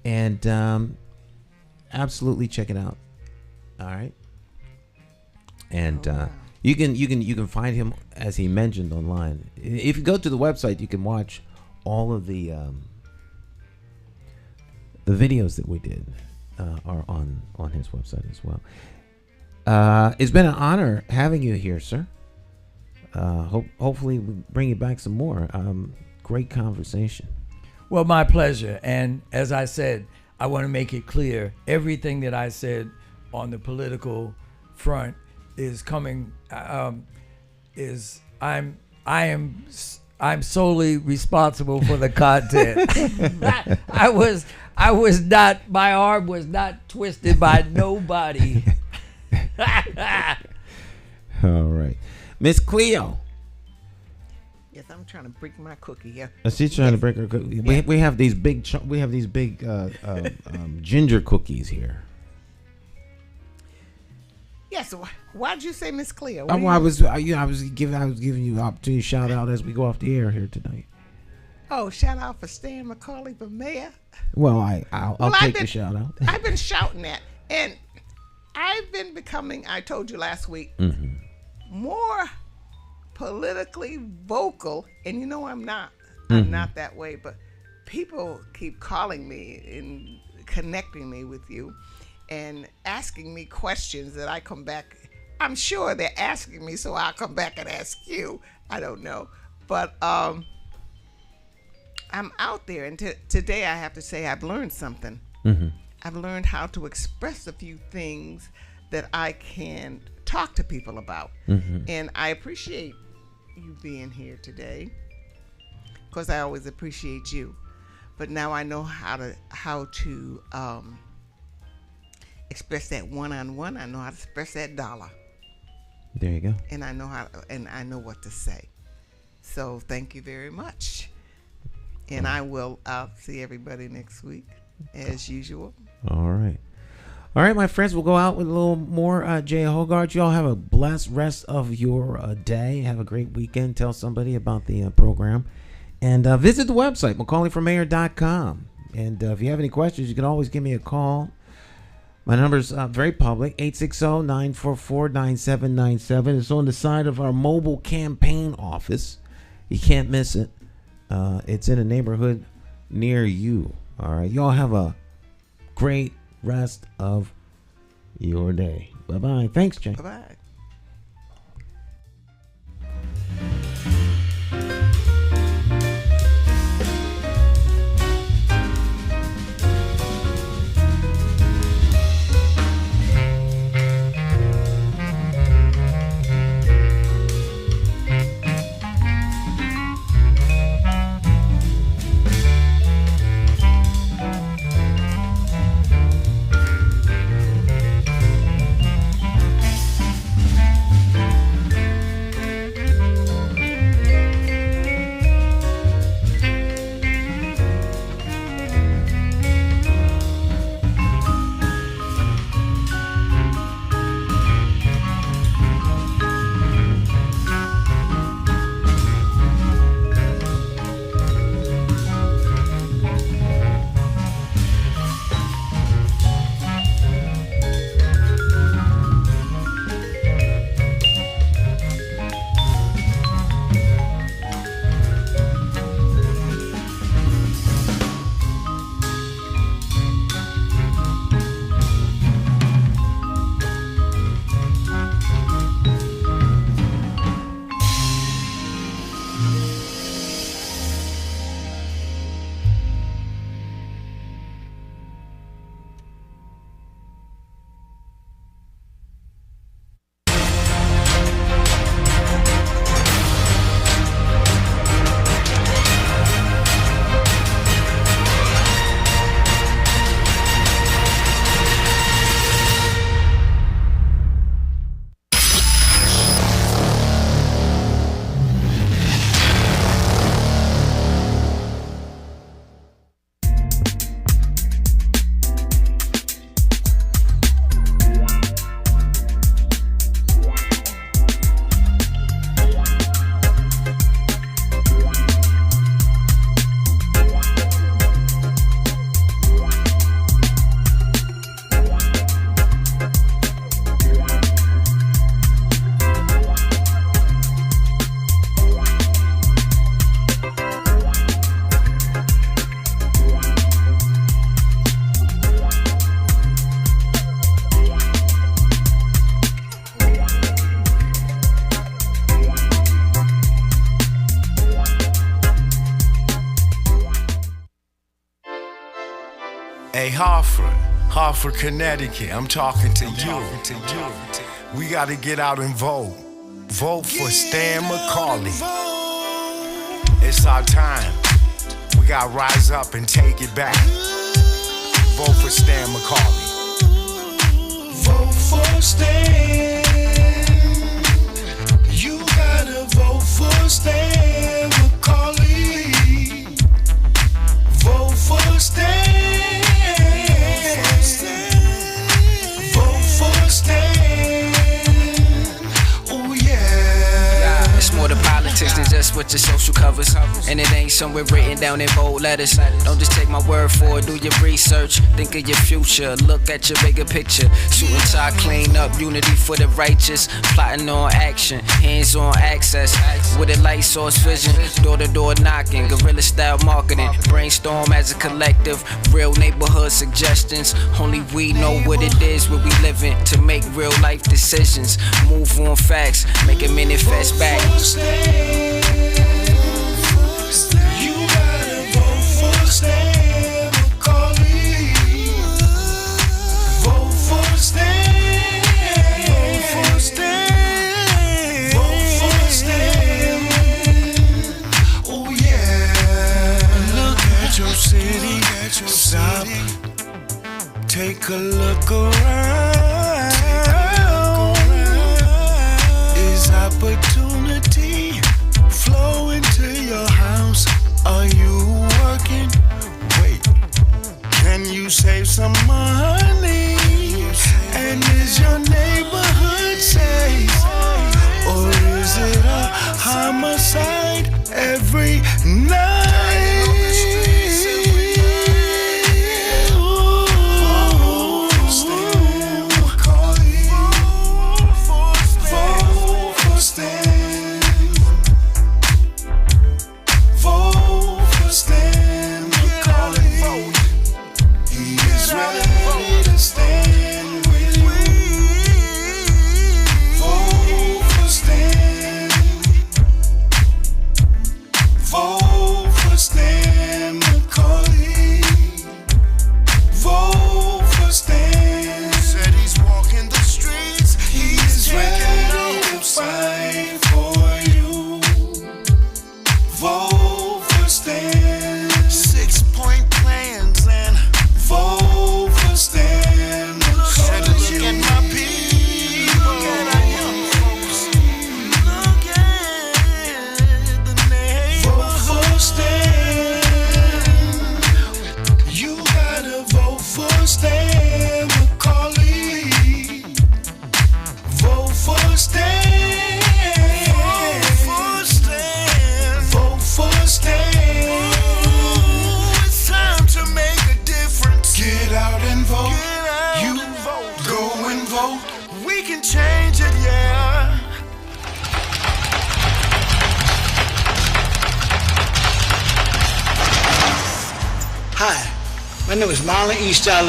and absolutely check it out. All right. And you can find him, as he mentioned, online. If you go to the website, you can watch all of the videos that we did are on his website as well. It's been an honor having you here, sir. Hopefully we bring you back some more. Great conversation. Well, my pleasure. And as I said, I want to make it clear, everything that I said on the political front is coming. I'm solely responsible for the content. I was not. My arm was not twisted by nobody. All right, Miss Cleo. Yes, I'm trying to break my cookie here. She's trying to break her cookie. Yeah. We have these big ginger cookies here. Yes. Why'd you say Miss Cleo? I was giving you an opportunity to shout out as we go off the air here tonight. Oh, shout out for Stan McCauley for mayor. Well, I'll take the shout out. I've been shouting that, and I've been becoming. I told you last week, more politically vocal, and you know I'm not. I'm not that way, but people keep calling me and connecting me with you and asking me questions that I come back. I'm sure they're asking me, so I'll come back and ask you. I don't know, but I'm out there, and today I have to say I've learned something. I've learned how to express a few things that I can talk to people about, and I appreciate you being here today, because I always appreciate you. But now I know how to express that one-on-one. I know how to express that dollar. There you go. And I know I know what to say. So thank you very much. And I'll see everybody next week as usual. All right, my friends. We'll go out with a little more Jay Hoggard. You all have a blessed rest of your day. Have a great weekend. Tell somebody about the program. And visit the website, McCauleyformayor.com. And if you have any questions, you can always give me a call. My number's very public, 860-944-9797. It's on the side of our mobile campaign office. You can't miss it. It's in a neighborhood near you. All right. You all have a great rest of your day. Bye-bye. Thanks, Jay. Bye-bye. Hey, Hartford, Connecticut, I'm talking to you. We gotta get out and vote. Vote for Stan McCauley. It's our time. We gotta rise up and take it back. Vote for Stan McCauley. Vote for Stan. You gotta vote for Stan McCauley. Vote for Stan. Vote for Stan. Oh yeah. It's more to politics than just what your social covers. And it ain't somewhere written down in bold letters. Don't just take my word for it, do your research. Think of your future, look at your bigger picture. Shooting tie, clean up, unity for the righteous. Plotting on action, hands on access. With a light source vision, door to door knocking. Guerrilla style marketing, brainstorm as a collective. Real neighborhood suggestions. Only we know what it is where we living. To make real life decisions. Move on facts, make it manifest back. You gotta vote for Stan McCauley. Vote for Stan. Vote for Stan. Vote for Stan. Oh yeah. Look at your city. Stop. Take a look around. Is opportunity flow into your house? Are you working? Wait, can you save some money? And is your neighborhood safe? Or is it a homicide every night?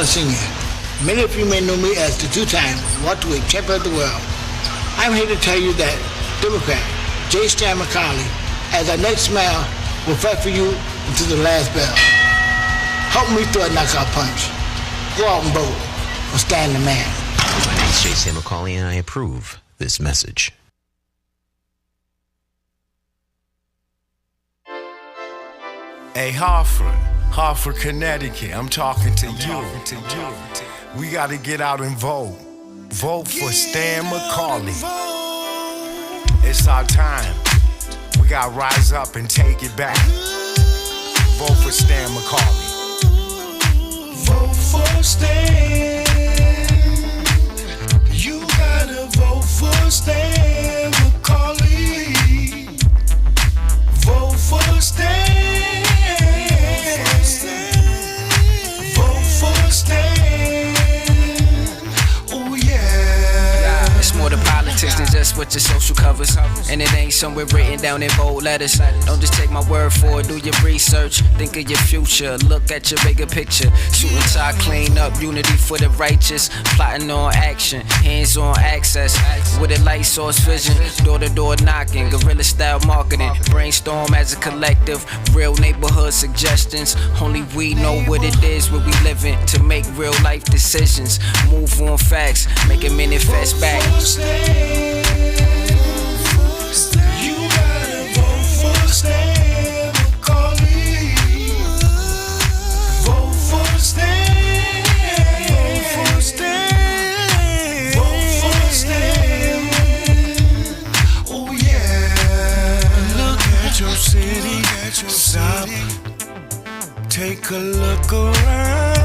Senior. Many of you may know me as the two-time welterweight champion of the world. I'm here to tell you that Democrat J. Stan McCauley, as our next mayor, will fight for you until the last bell. Help me throw a knockout punch. Go out and vote for Stan the man. My name is Jay McCauley, and I approve this message. Hey, Hartford, Connecticut, I'm talking to you. We gotta get out and vote. Vote for Stan McCauley. It's our time. We gotta rise up and take it back. Vote for Stan McCauley. Vote for Stan. You gotta vote for Stan McCauley. Vote for Stan. It's more to politics than just what what your social covers. And it ain't somewhere written down in bold letters. Don't just take my word for it, do your research. Think of your future, look at your bigger picture. Suit and tie, clean up, unity for the righteous. Plotting on action, hands on access. With a light source vision, door to door knocking. Guerrilla style marketing, brainstorm as a collective. Real neighborhood suggestions. Only we know what it is where we living. To make real life decisions. Move on facts, make it manifest back. You gotta vote for Stan McCauley. Vote for Stan. Vote for Stan. Vote for Stan. Oh yeah. Look at your city. Stop. Take a look around.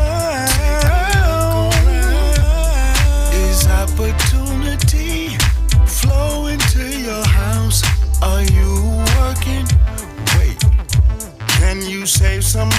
Is opportunity flow into your house? Are you working? Wait, can you save some